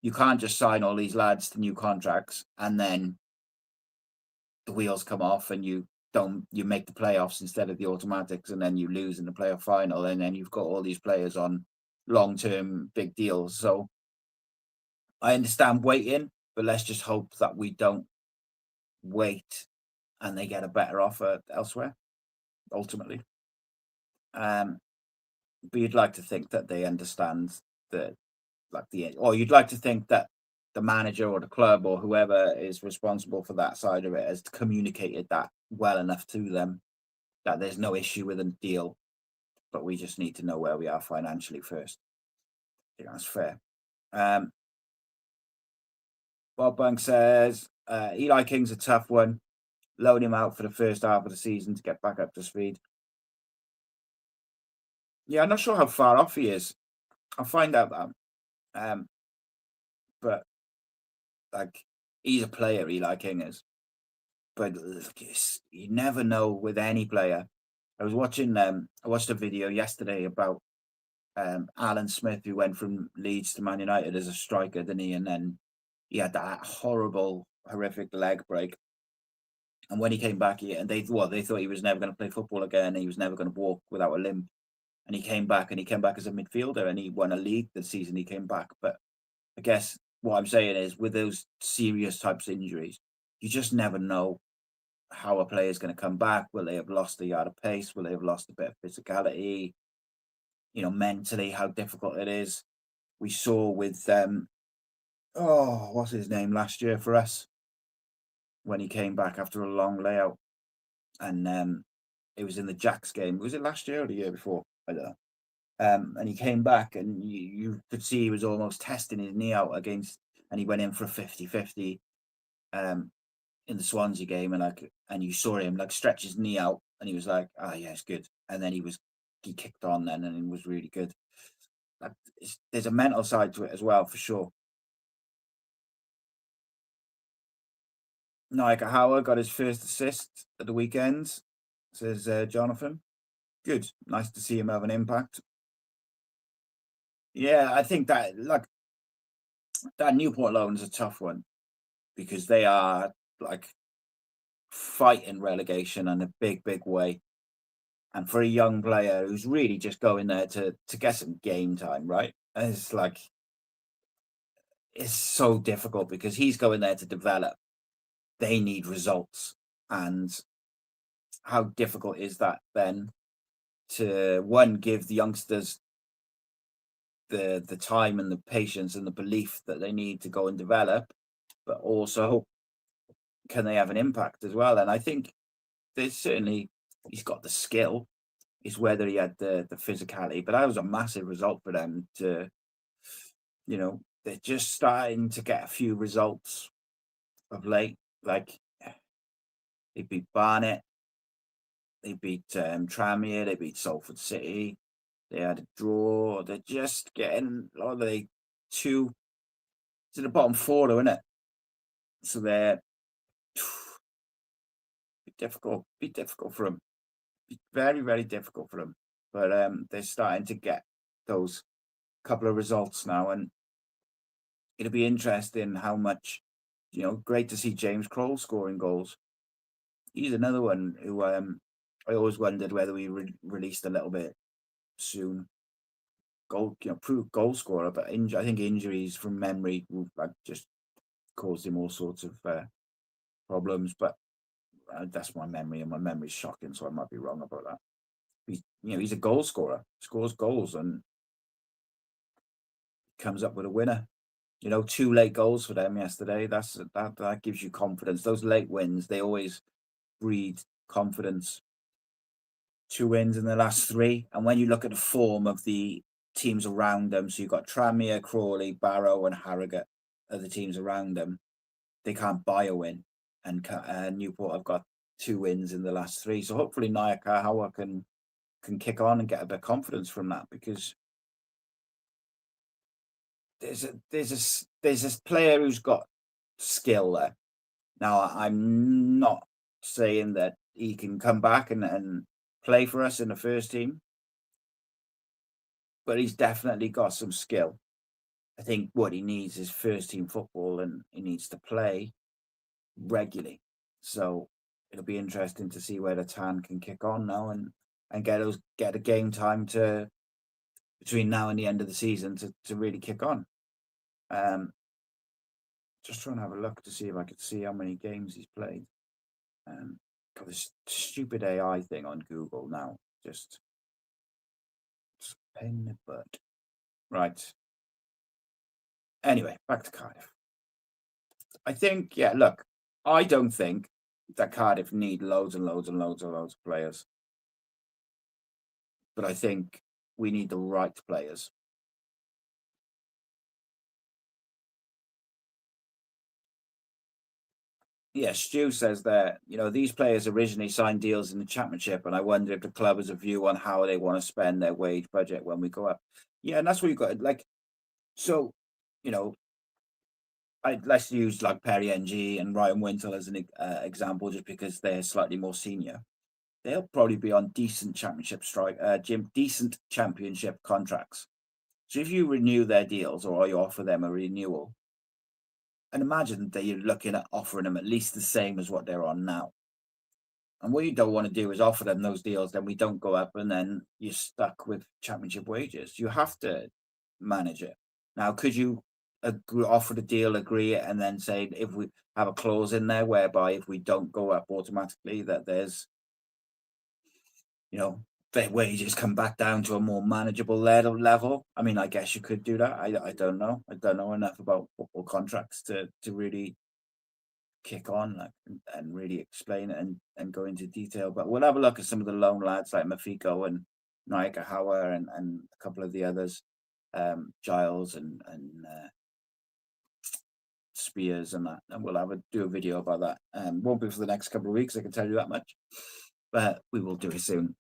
you can't just sign all these lads to new contracts and then the wheels come off and you make the playoffs instead of the automatics, and then you lose in the playoff final, and then you've got all these players on long-term big deals. So I understand waiting, but let's just hope that we don't wait and they get a better offer elsewhere ultimately. But you'd like to think that they understand that, or you'd like to think that the manager or the club or whoever is responsible for that side of it has communicated that well enough to them that there's no issue with a deal, but we just need to know where we are financially first. I think that's fair. Bob Bank says Eli King's a tough one. Loan him out for the first half of the season to get back up to speed. Yeah, I'm not sure how far off he is. I'll find out that. But like, he's a player, Eli King is. But you never know with any player. I watched a video yesterday about Alan Smith, who went from Leeds to Man United as a striker, didn't he? And then he had that horrific leg break. And when he came back, they thought he was never going to play football again. He was never going to walk without a limp. And he came back as a midfielder, and he won a league the season he came back. But I guess what I'm saying is, with those serious types of injuries, you just never know how a player is going to come back. Will they have lost a yard of pace? Will they have lost a bit of physicality? Mentally, how difficult it is. We saw with what's his name last year for us, when he came back after a long layout, and it was in the Jacks game. Was it last year or the year before? I don't know. And he came back, and you could see he was almost testing his knee out against, and he went in for a 50-50 in the Swansea game, and you saw him stretch his knee out, and he was like, "Oh yeah, it's good." And then he kicked on then, and it was really good. There's a mental side to it as well, for sure. Naika Howard got his first assist at the weekend, says Jonathan. Good, nice to see him have an impact. Yeah, I think that that Newport loan is a tough one, because they are fighting relegation in a big way. And for a young player who's really just going there to get some game time, right? It's so difficult, because he's going there to develop. They need results. And how difficult is that then to, one, give the youngsters the time and the patience and the belief that they need to go and develop, but also, can they have an impact as well? And I think he's got the skill. is whether he had the physicality. But that was a massive result for them to, they're just starting to get a few results of late. Like they beat Barnet, they beat Tranmere, they beat Salford City, they had a draw. They're just getting two to the bottom four, though, isn't it? So they're be difficult for them. Be very, very difficult for them. But they're starting to get those couple of results now, and it'll be interesting how much. Great to see James Kroll scoring goals. He's another one who I always wondered whether we released a little bit soon. Proved goal scorer, but I think injuries from memory just caused him all sorts of problems. But that's my memory, and my memory's shocking, so I might be wrong about that. He's a goal scorer, scores goals, and comes up with a winner. 2 late goals for them yesterday. That gives you confidence. Those late wins, they always breed confidence. 2 wins in the last 3, and when you look at the form of the teams around them, so you've got Tranmere, Crawley, Barrow, and Harrogate are the teams around them. They can't buy a win, and Newport have got 2 wins in the last 3. So hopefully Nyakawa can kick on and get a bit of confidence from that, because there's a player who's got skill there. Now, I'm not saying that he can come back and play for us in the first team, but he's definitely got some skill. I think what he needs is first team football, and he needs to play regularly. So it'll be interesting to see whether Tan can kick on now and get a game time to between now and the end of the season to really kick on. Just trying to have a look to see if I could see how many games he's played. Got this stupid AI thing on Google now. Just pain in the butt. Right. Anyway, back to Cardiff. I think, look, I don't think that Cardiff need loads and loads and loads and loads of players. But I think we need the right players. Yeah, Stu says that, these players originally signed deals in the Championship, and I wonder if the club has a view on how they want to spend their wage budget when we go up. Yeah, and that's what you've got. So, let's use like Perry NG and Ryan Wintle as an example, just because they're slightly more senior. They'll probably be on decent championship contracts. So if you renew their deals, or you offer them a renewal, and imagine that you're looking at offering them at least the same as what they're on now. And what you don't want to do is offer them those deals, then we don't go up, and then you're stuck with championship wages. You have to manage it. Now, could you offer the deal, agree it, and then say if we have a clause in there whereby if we don't go up automatically, that there's, their wages come back down to a more manageable level. I mean, I guess you could do that. I don't know. I don't know enough about football contracts to really kick on and really explain it and go into detail. But we'll have a look at some of the loan lads like Mafiko and Nyakawa and a couple of the others, Giles and Spears and that, and we'll do a video about that. Won't be for the next couple of weeks, I can tell you that much, but we will do it soon.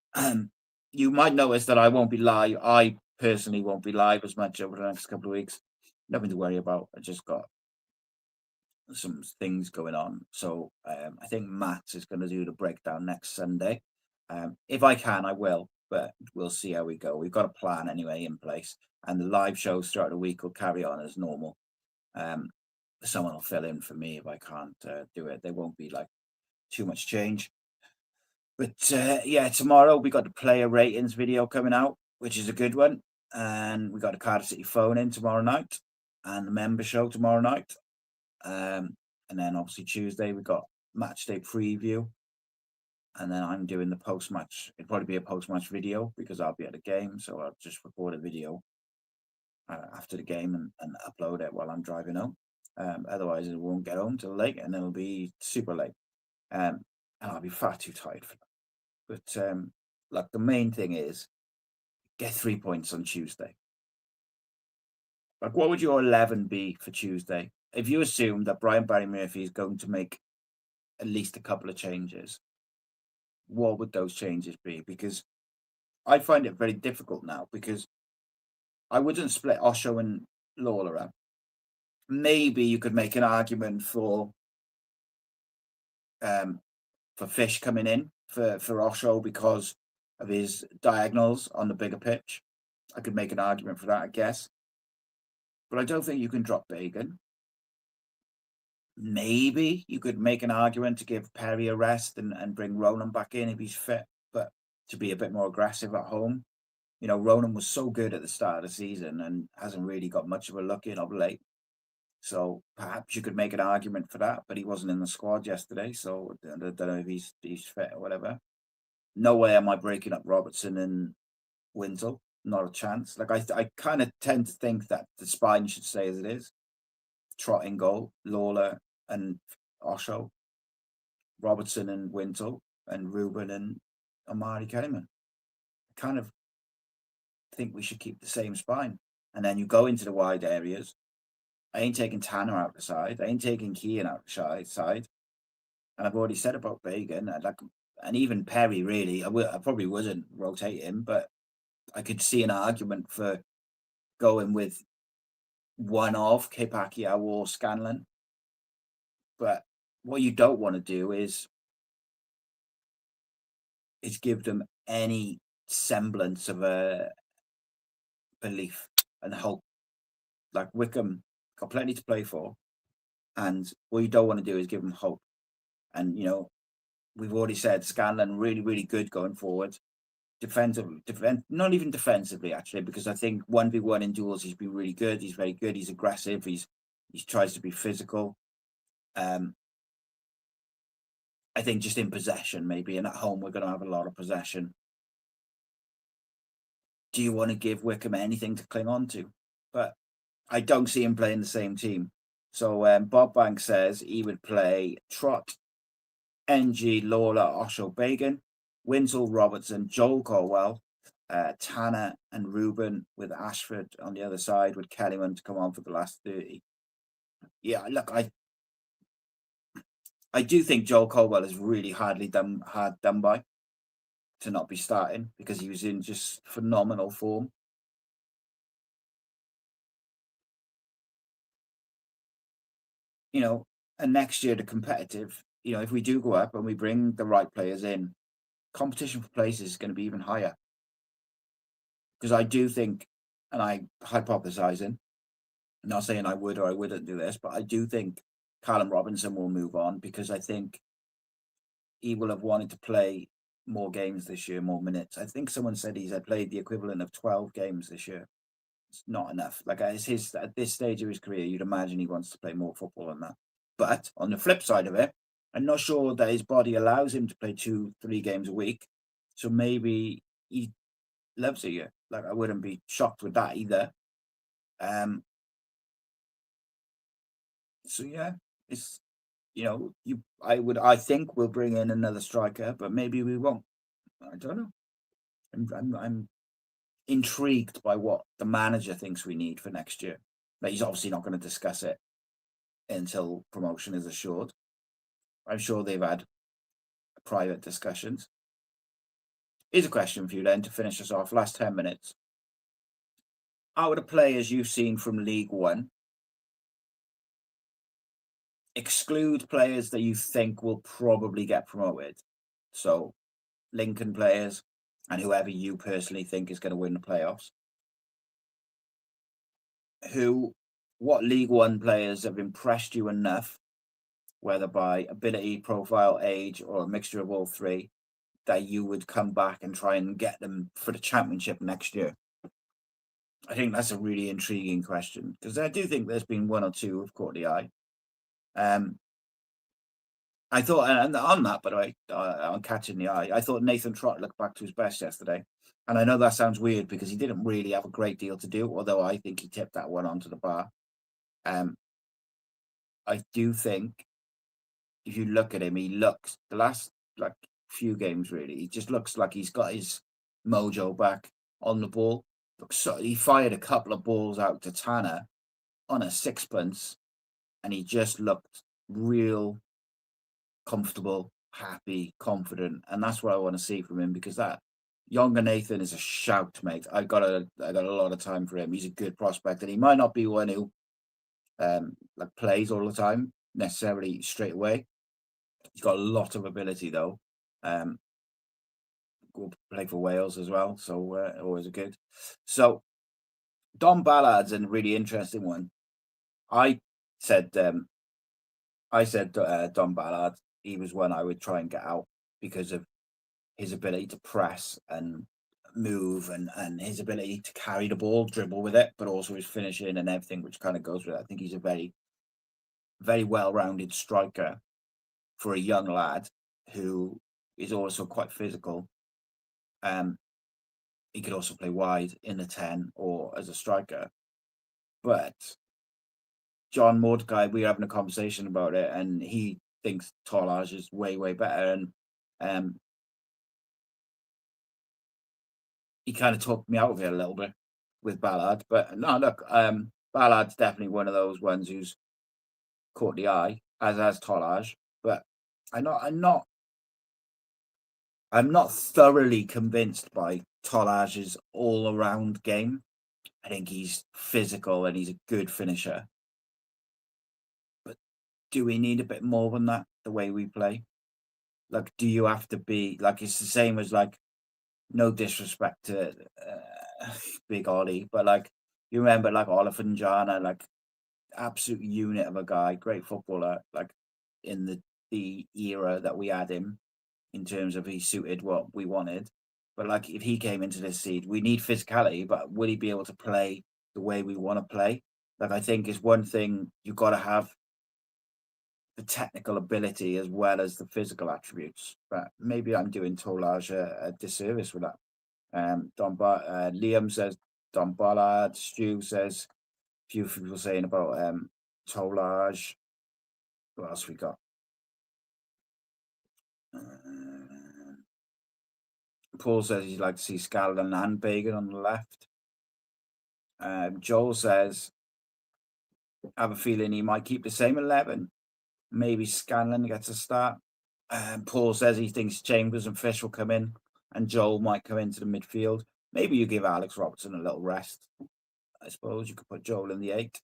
You might notice that I won't be live. I personally won't be live as much over the next couple of weeks. Nothing to worry about. I just got some things going on. So I think Matt is going to do the breakdown next Sunday. If I can, I will, but we'll see how we go. We've got a plan anyway in place, and the live shows throughout the week will carry on as normal. Someone will fill in for me if I can't do it. There won't be like too much change. But tomorrow we got the player ratings video coming out, which is a good one. And we got a Cardiff City phone in tomorrow night and the member show tomorrow night. And then obviously Tuesday we got match day preview. And then I'm doing the post-match. It'll probably be a post-match video because I'll be at the game. So I'll just record a video after the game and upload it while I'm driving home. Otherwise it won't get home till late, and it'll be super late. And I'll be far too tired for that. But like the main thing is get 3 points on Tuesday. Like, what would your 11 be for Tuesday? If you assume that Brian Barry Murphy is going to make at least a couple of changes, what would those changes be? Because I find it very difficult now, because I wouldn't split Osho and Lawler up. Maybe you could make an argument for Fish coming in for Osho because of his diagonals on the bigger pitch. I could make an argument for that, I guess. But I don't think you can drop Bagan. Maybe you could make an argument to give Perry a rest and bring Ronan back in if he's fit, but to be a bit more aggressive at home. You know, Ronan was so good at the start of the season and hasn't really got much of a look in of late. So perhaps you could make an argument for that, but he wasn't in the squad yesterday, so I don't know if he's fit or whatever. No way am I breaking up Robertson and Wintle. Not a chance. Like, I kind of tend to think that the spine should stay as it is. Trot in goal, Lawler and Osho, Robertson and Wintle, and Ruben and Amari Kellyman. I kind of think we should keep the same spine. And then you go into the wide areas. I ain't taking Tanner out the side. I ain't taking Keane out the side. And I've already said about Bagan, and even Perry, really. I probably wouldn't rotate him, but I could see an argument for going with one of Kepakia or Scanlon. But what you don't want to do is give them any semblance of a belief and hope. Like, Wickham got plenty to play for, and what you don't want to do is give them hope. And, you know, we've already said Scanlon really, really good going forward. Not even defensively, actually, because I think 1v1 in duels he's been really good. He's very good. He's aggressive. He tries to be physical. I think just in possession, maybe, and at home we're going to have a lot of possession. Do you want to give Wickham anything to cling on to? But I don't see him playing the same team. So Bob Banks says he would play Trott, NG, Lawler, Osho, Bagan, Winsell, Robertson, Joel Colwell, Tanner and Ruben, with Ashford on the other side, with Kellyman to come on for the last 30. Yeah, look, I do think Joel Colwell is really hard done by to not be starting, because he was in just phenomenal form. You know, and next year the competitive, you know, if we do go up and we bring the right players in, competition for places is going to be even higher. Because I do think, and I'm hypothesizing, not saying I would or I wouldn't do this, but I do think Callum Robinson will move on, because I think he will have wanted to play more games this year, more minutes. I think someone said he's had played the equivalent of 12 games this year. It's not enough. Like, at this stage of his career, you'd imagine he wants to play more football than that. But on the flip side of it, I'm not sure that his body allows him to play 2-3 games a week. So maybe he loves it here. Like, I wouldn't be shocked with that either. So yeah, it's, you know, I think we'll bring in another striker, but maybe we won't. I don't know. I'm intrigued by what the manager thinks we need for next year. But he's obviously not going to discuss it until promotion is assured. I'm sure they've had private discussions. Here's a question for you then to finish us off. Last 10 minutes. Out of the players you've seen from League One, exclude players that you think will probably get promoted. So Lincoln players and whoever you personally think is going to win the playoffs. What League One players have impressed you enough, whether by ability, profile, age, or a mixture of all three, that you would come back and try and get them for the championship next year? I think that's a really intriguing question, because I do think there's been one or two who've caught the eye. I thought, and on that, by the way, on catching the eye, I thought Nathan Trott looked back to his best yesterday. And I know that sounds weird, because he didn't really have a great deal to do, although I think he tipped that one onto the bar. I do think if you look at him, he looks, the last few games really. He just looks like he's got his mojo back on the ball. So he fired a couple of balls out to Tanner on a sixpence, and he just looked real comfortable, happy, confident, and that's what I want to see from him, because that younger Nathan is a shout, mate. I got a lot of time for him. He's a good prospect, and he might not be one who like plays all the time necessarily straight away. He's got a lot of ability though. Will play for Wales as well, so always a good. So Don Ballard's a really interesting one. I said Don Ballard. He was one I would try and get out because of his ability to press and move, and his ability to carry the ball, dribble with it, but also his finishing and everything which kind of goes with it. I think he's a very, very well-rounded striker for a young lad who is also quite physical. He could also play wide in the 10 or as a striker. But John Mordecai, we were having a conversation about it, and he thinks Tolaj is way, way better. And he kind of talked me out of it a little bit with Ballard. But no, look, Ballard's definitely one of those ones who's caught the eye, as has Tolaj. But I'm not thoroughly convinced by Tolaj's all-around game. I think he's physical and he's a good finisher. But do we need a bit more than that, the way we play? Like, do you have to be, like, it's the same as, like, no disrespect to Big Ollie, but, like, you remember, like, Olifanjana, like, absolute unit of a guy, great footballer, like, in the era that we had him, in terms of he suited what we wanted. But like, if he came into this seed, we need physicality, but will he be able to play the way we want to play? Like, I think is one thing, you've got to have the technical ability as well as the physical attributes. But maybe I'm doing Tolaj a disservice with that. Liam says Don Ballard. Stu says a few people saying about Tolaj. What else we got? Paul says he'd like to see Scallon and Bagan on the left. Joel says, I have a feeling he might keep the same 11. Maybe Scanlon gets a start. Paul says he thinks Chambers and Fish will come in, and Joel might come into the midfield. Maybe you give Alex Robertson a little rest. I suppose you could put Joel in the 8.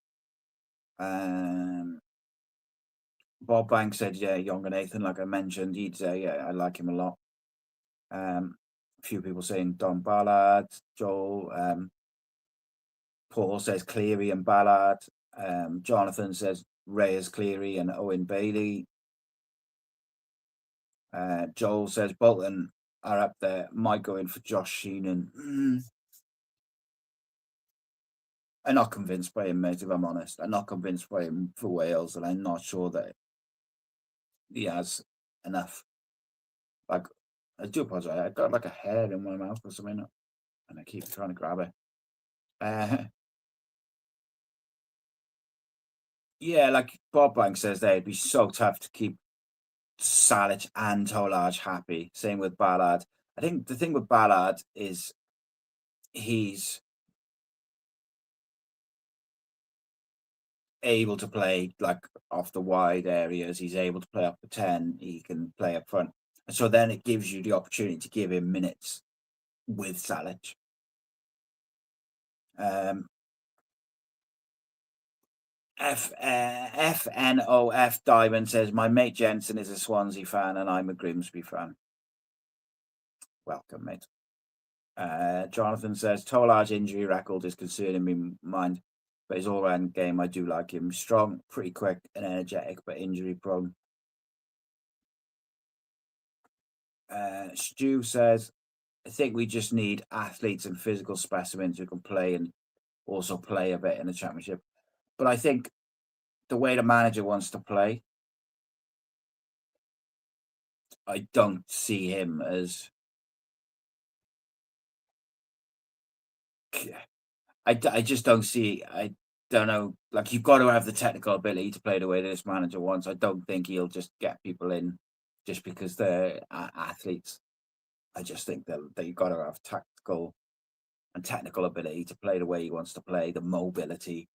Bob Banks said, yeah, younger Nathan, like I mentioned, he'd say, yeah, I like him a lot. A few people saying Don Ballard, Joel. Paul says Cleary and Ballard. Jonathan says Reyes, Cleary and Owen Bailey. Joel says Bolton are up there. Might go in for Josh Sheenan. I'm not convinced by him, mate, if I'm honest. I'm not convinced by him for Wales, and I'm not sure that he has enough. Like, I do apologize. I got like a hair in my mouth or something, and I keep trying to grab it. Yeah, like Bob Banks says there, it'd be so tough to keep Salic and Tolaj happy. Same with Ballard. I think the thing with Ballard is he's able to play like off the wide areas. He's able to play up the 10. He can play up front. And so then it gives you the opportunity to give him minutes with Salic. FNOF Diamond says, my mate Jensen is a Swansea fan and I'm a Grimsby fan. Welcome, mate. Jonathan says, Tolaj's injury record is concerning me mind, but his all-round game, I do like him. Strong, pretty quick and energetic, but injury prone. Stu says, I think we just need athletes and physical specimens who can play and also play a bit in the championship. But I think the way the manager wants to play, I don't see him as... I just don't see... I don't know. Like, you've got to have the technical ability to play the way this manager wants. I don't think he'll just get people in just because they're athletes. I just think that you've got to have tactical and technical ability to play the way he wants to play, the mobility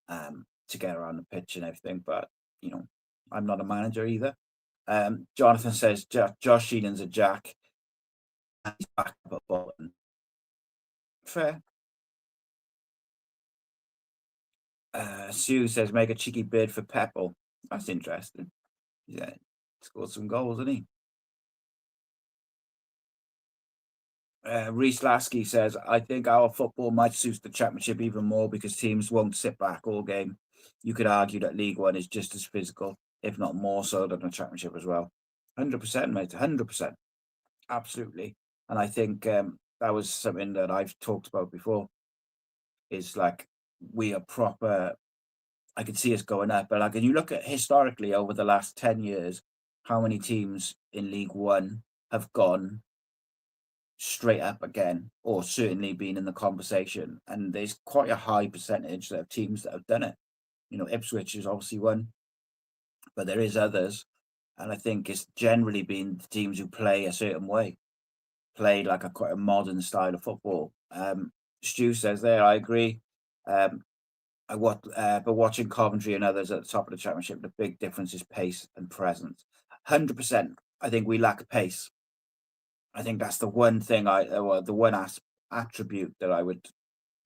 to get around the pitch and everything. But, you know, I'm not a manager either. Jonathan says Josh Sheenan's a jack. And he's back up at Bolton. Fair. Sue says make a cheeky bid for Pepple. That's interesting. Yeah, scored some goals, didn't he? Reese Lasky says, I think our football might suit the Championship even more because teams won't sit back all game. You could argue that League One is just as physical, if not more so than the Championship as well. 100%, mate, 100%. Absolutely. And I think that was something that I've talked about before, is like we are proper. I could see us going up, but like, when you look at historically over the last 10 years, how many teams in League One have gone straight up again, or certainly been in the conversation? And there's quite a high percentage of teams that have done it. You know, Ipswich is obviously one, but there is others. And I think it's generally been the teams who play a certain way, play like quite a modern style of football. Stu says there, I agree. But watching Coventry and others at the top of the Championship, the big difference is pace and presence. 100%. I think we lack pace. I think that's the one thing the one attribute that I would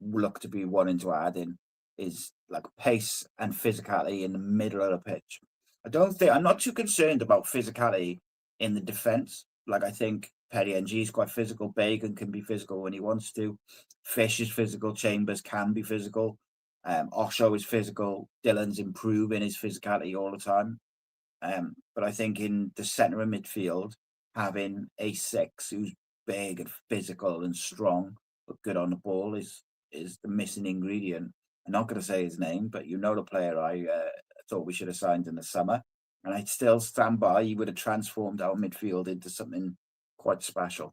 look to be wanting to add in is like pace and physicality in the middle of the pitch. I'm not too concerned about physicality in the defence. Like, I think Petty NG is quite physical. Bagan can be physical when he wants to. Fish is physical. Chambers can be physical. Osho is physical. Dylan's improving his physicality all the time. But I think in the centre of midfield, having a 6 who's big and physical and strong but good on the ball is the missing ingredient. I'm not going to say his name, but you know the player I thought we should have signed in the summer, and I still stand by. He would have transformed our midfield into something quite special.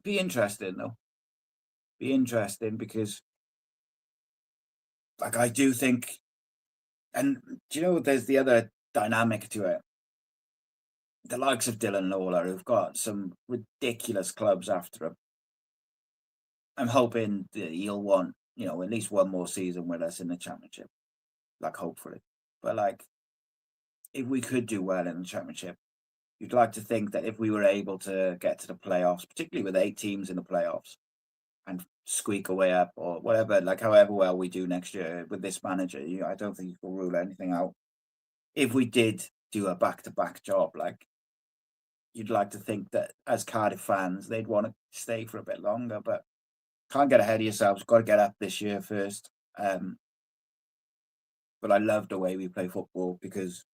Be interesting though. Be interesting because, like, I do think, and do you know, there's the other dynamic to it. The likes of Dylan Lawler, who've got some ridiculous clubs after him. I'm hoping that he'll want, you know, at least one more season with us in the Championship, like, hopefully. But like, if we could do well in the Championship, you'd like to think that if we were able to get to the playoffs, particularly with 8 teams in the playoffs, and squeak away up or whatever, like however well we do next year with this manager, I don't think you can rule anything out. If we did do a back-to-back job, like, you'd like to think that as Cardiff fans, they'd want to stay for a bit longer, but can't get ahead of yourselves. Got to get up this year first. But I love the way we play football because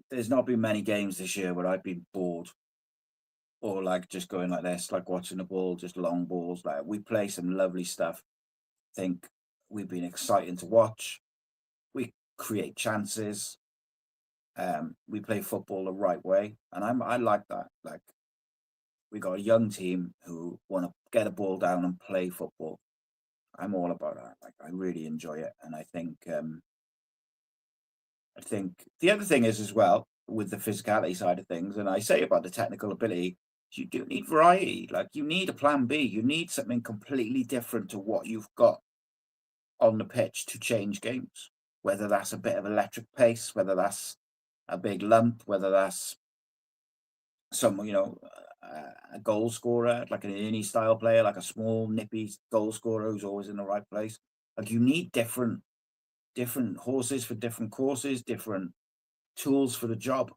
there's not been many games this year where I've been bored or like just going like this, like watching the ball, just long balls. Like, we play some lovely stuff. I think we've been exciting to watch. We create chances. We play football the right way, and I like that. Like, we got a young team who want to get a ball down and play football. I'm all about that. Like, I really enjoy it, and I think the other thing is as well with the physicality side of things, and I say about the technical ability, you do need variety. Like, you need a plan B. You need something completely different to what you've got on the pitch to change games. Whether that's a bit of electric pace, whether that's a big lump, whether that's someone, a goal scorer, like an Ernie style player, like a small, nippy goal scorer who's always in the right place. Like, you need different horses for different courses, different tools for the job.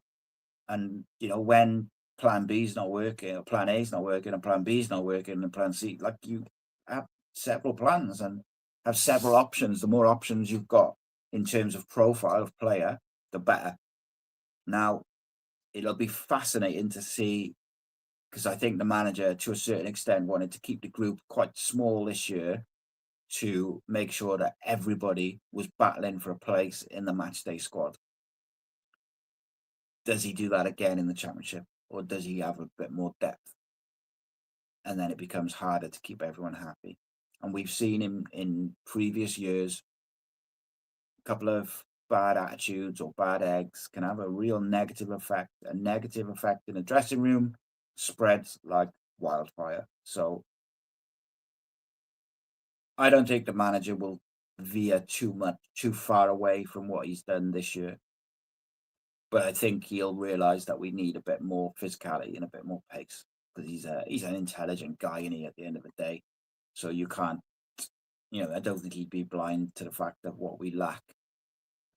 And, when plan B is not working, or plan A is not working, and plan B is not working, and plan C, like, you have several plans and have several options. The more options you've got in terms of profile of player, the better. Now, it'll be fascinating to see, because I think the manager, to a certain extent, wanted to keep the group quite small this year to make sure that everybody was battling for a place in the matchday squad. Does he do that again in the Championship, or does he have a bit more depth? And then it becomes harder to keep everyone happy. And we've seen him in previous years, a couple of bad attitudes or bad eggs can have a real negative effect. A negative effect in the dressing room spreads like wildfire. So I don't think the manager will veer too far away from what he's done this year. But I think he'll realise that we need a bit more physicality and a bit more pace, because he's an intelligent guy, isn't he, at the end of the day? So you can't, I don't think he'd be blind to the fact of what we lack.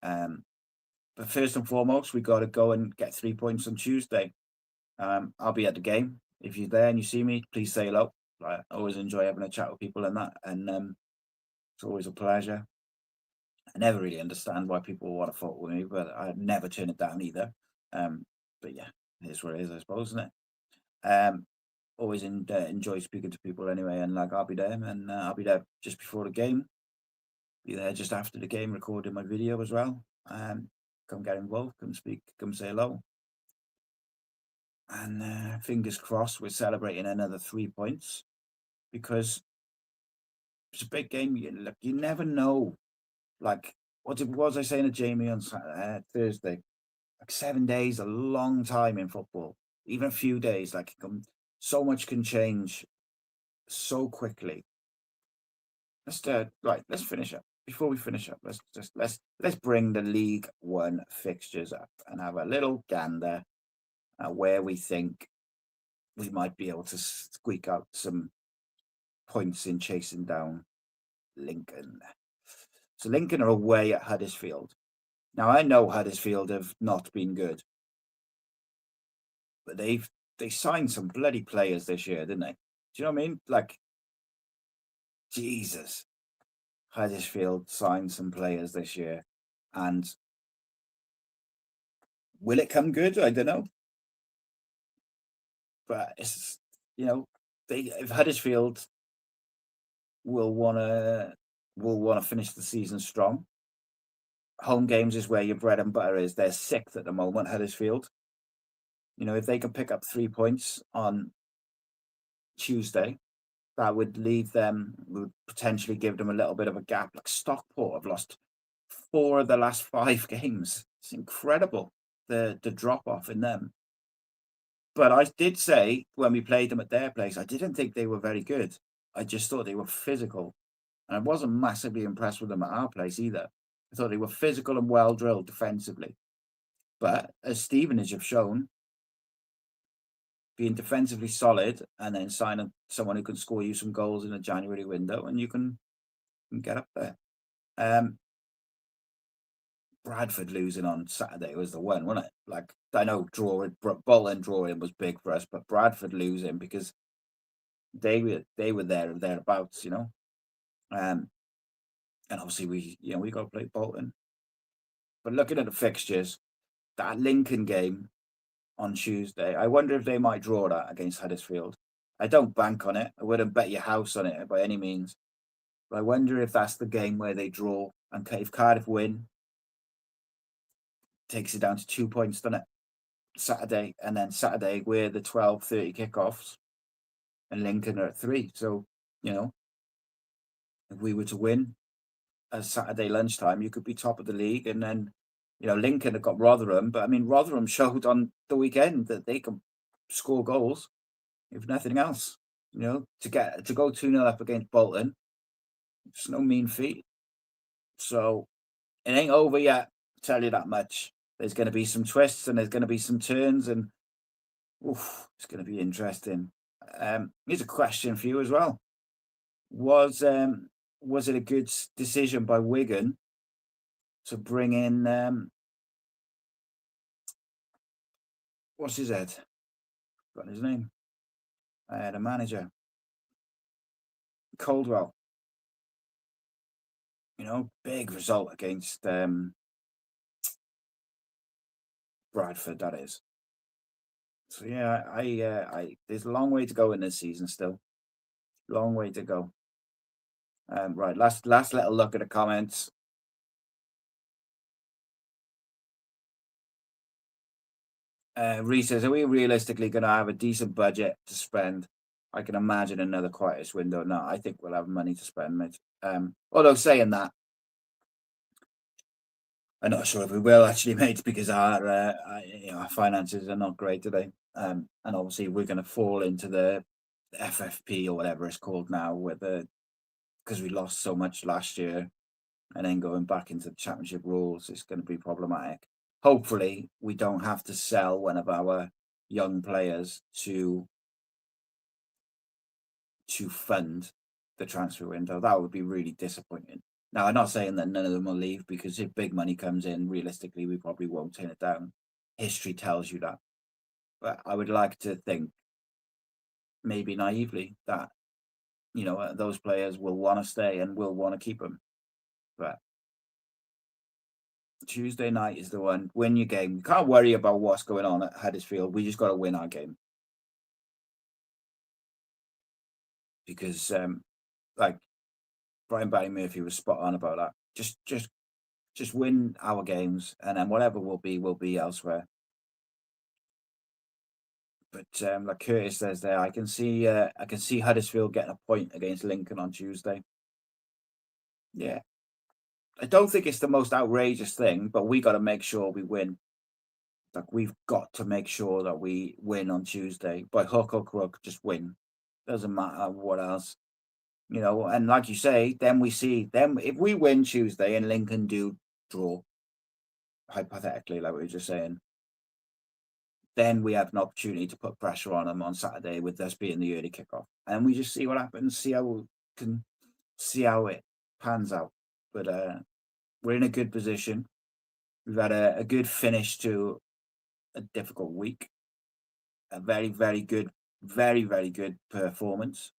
But first and foremost, we got to go and get 3 points on Tuesday. I'll be at the game. If you're there and you see me, please say hello. I always enjoy having a chat with people and that, and it's always a pleasure. I never really understand why people want to vote with me, but I never turn it down either. But yeah, it is what it is, I suppose, isn't it? Always enjoy speaking to people anyway, and like I'll be there, and I'll be there just before the game. Be there just after the game, recording my video as well. Come get involved, come speak, come say hello. And fingers crossed, we're celebrating another 3 points, because it's a big game. You never know. Like, what was I saying to Jamie on Thursday? Like 7 days, a long time in football. Even a few days, like so much can change so quickly. Let's finish up. Before we finish up, let's bring the League One fixtures up and have a little gander at where we think we might be able to squeak out some points in chasing down Lincoln. So Lincoln are away at Huddersfield. Now, I know Huddersfield have not been good, but they signed some bloody players this year, didn't they? Do you know what I mean? Like, Jesus, Huddersfield signed some players this year, and will it come good? I don't know. But it's, if Huddersfield will want to finish the season strong. Home games is where your bread and butter is. They're sixth at the moment, Huddersfield. If they can pick up 3 points on Tuesday, that would would potentially give them a little bit of a gap. Like Stockport have lost 4 of the last 5 games. It's incredible, the drop off in them. But I did say when we played them at their place, I didn't think they were very good. I just thought they were physical. And I wasn't massively impressed with them at our place either. I thought they were physical and well drilled defensively. But as Stevenage have shown, being defensively solid and then signing someone who can score you some goals in a January window, and you can get up there. Bradford losing on Saturday was the one, wasn't it? Like, I know Bolton drawing was big for us, but Bradford losing, because they were there and thereabouts, and obviously we got to play Bolton. But looking at the fixtures, that Lincoln game on Tuesday, I wonder if they might draw that against Huddersfield. I don't bank on it. I wouldn't bet your house on it by any means. But I wonder if that's the game where they draw, and if Cardiff win, takes it down to 2 points, doesn't it? Saturday, and then Saturday we're the 12:30 kickoffs, and Lincoln are at 3. So, if we were to win at Saturday lunchtime, you could be top of the league, and then Lincoln have got Rotherham, but I mean Rotherham showed on the weekend that they can score goals, if nothing else. To go 2-0 up against Bolton, it's no mean feat. So it ain't over yet, I'll tell you that much. There's going to be some twists and there's going to be some turns, and it's going to be interesting. Here's a question for you as well. Was it a good decision by Wigan to bring in what's his head? Got his name. The manager, Caldwell. Big result against Bradford, that is. So yeah, I there's a long way to go in this season still. Long way to go. Right, last little look at the comments. Reese says, are we realistically going to have a decent budget to spend I can imagine another quietest window. No, I think we'll have money to spend, mate. Although saying that, I'm not sure if we will actually, mate, because our finances are not great today. And obviously we're going to fall into the FFP or whatever it's called now, because we lost so much last year, and then going back into the championship rules, it's going to be problematic. Hopefully, we don't have to sell one of our young players to fund the transfer window. That would be really disappointing. Now, I'm not saying that none of them will leave, because if big money comes in, realistically, we probably won't turn it down. History tells you that. But I would like to think, maybe naively, that, those players will want to stay and will want to keep them. But Tuesday night is the one. Win your game. You can't worry about what's going on at Huddersfield. We just got to win our game. Because, like, Brian Barry Murphy was spot on about that. Just win our games, and then whatever will be elsewhere. But like Curtis says there, I can see Huddersfield getting a point against Lincoln on Tuesday. Yeah, I don't think it's the most outrageous thing, but we got to make sure we win. Like, we've got to make sure that we win on Tuesday by hook or crook. Just win. Doesn't matter what else. And like you say, then we see them. If we win Tuesday and Lincoln do draw, hypothetically, like we were just saying, then we have an opportunity to put pressure on them on Saturday with us being the early kickoff, and we just see what happens, see how it pans out. But we're in a good position. We've had a good finish to a difficult week. A very, very good, very, very good performance.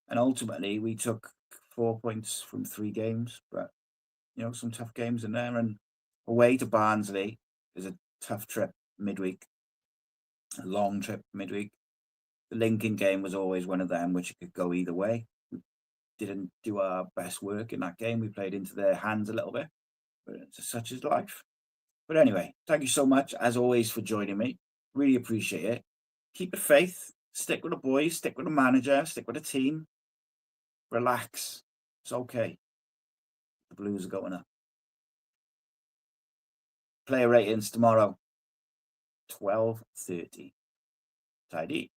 And ultimately, we took 4 points from 3 games, but, some tough games in there. And away to Barnsley is a tough trip midweek, a long trip midweek. The Lincoln game was always one of them which could go either way. We didn't do our best work in that game. We played into their hands a little bit, but such is life. But anyway, thank you so much, as always, for joining me. Really appreciate it. Keep the faith. Stick with the boys. Stick with the manager. Stick with the team. Relax. It's okay. The Blues are going up. Player ratings tomorrow, 12:30. Tidy.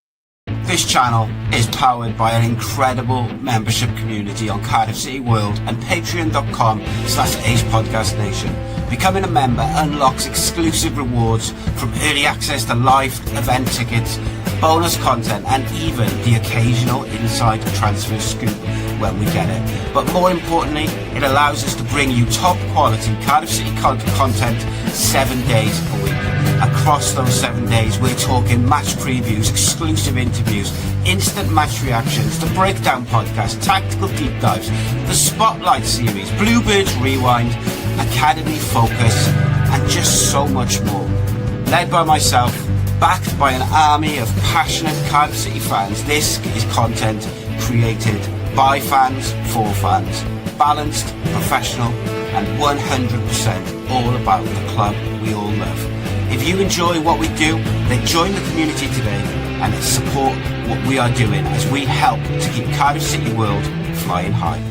This channel is powered by an incredible membership community on Cardiff City World and patreon.com/AcePodcastNation. Becoming a member unlocks exclusive rewards, from early access to live event tickets, bonus content, and even the occasional inside transfer scoop when we get it. But more importantly, it allows us to bring you top quality Cardiff City content 7 days a week. Across those 7 days, we're talking match previews, exclusive interviews, instant match reactions, the breakdown podcast, tactical deep dives, the Spotlight series, Bluebirds Rewind, Academy Focus, and just so much more. Led by myself, backed by an army of passionate Cardiff City fans, this is content created by fans for fans. Balanced, professional, and 100% all about the club we all love. If you enjoy what we do, then join the community today and support what we are doing as we help to keep Cardiff City World flying high.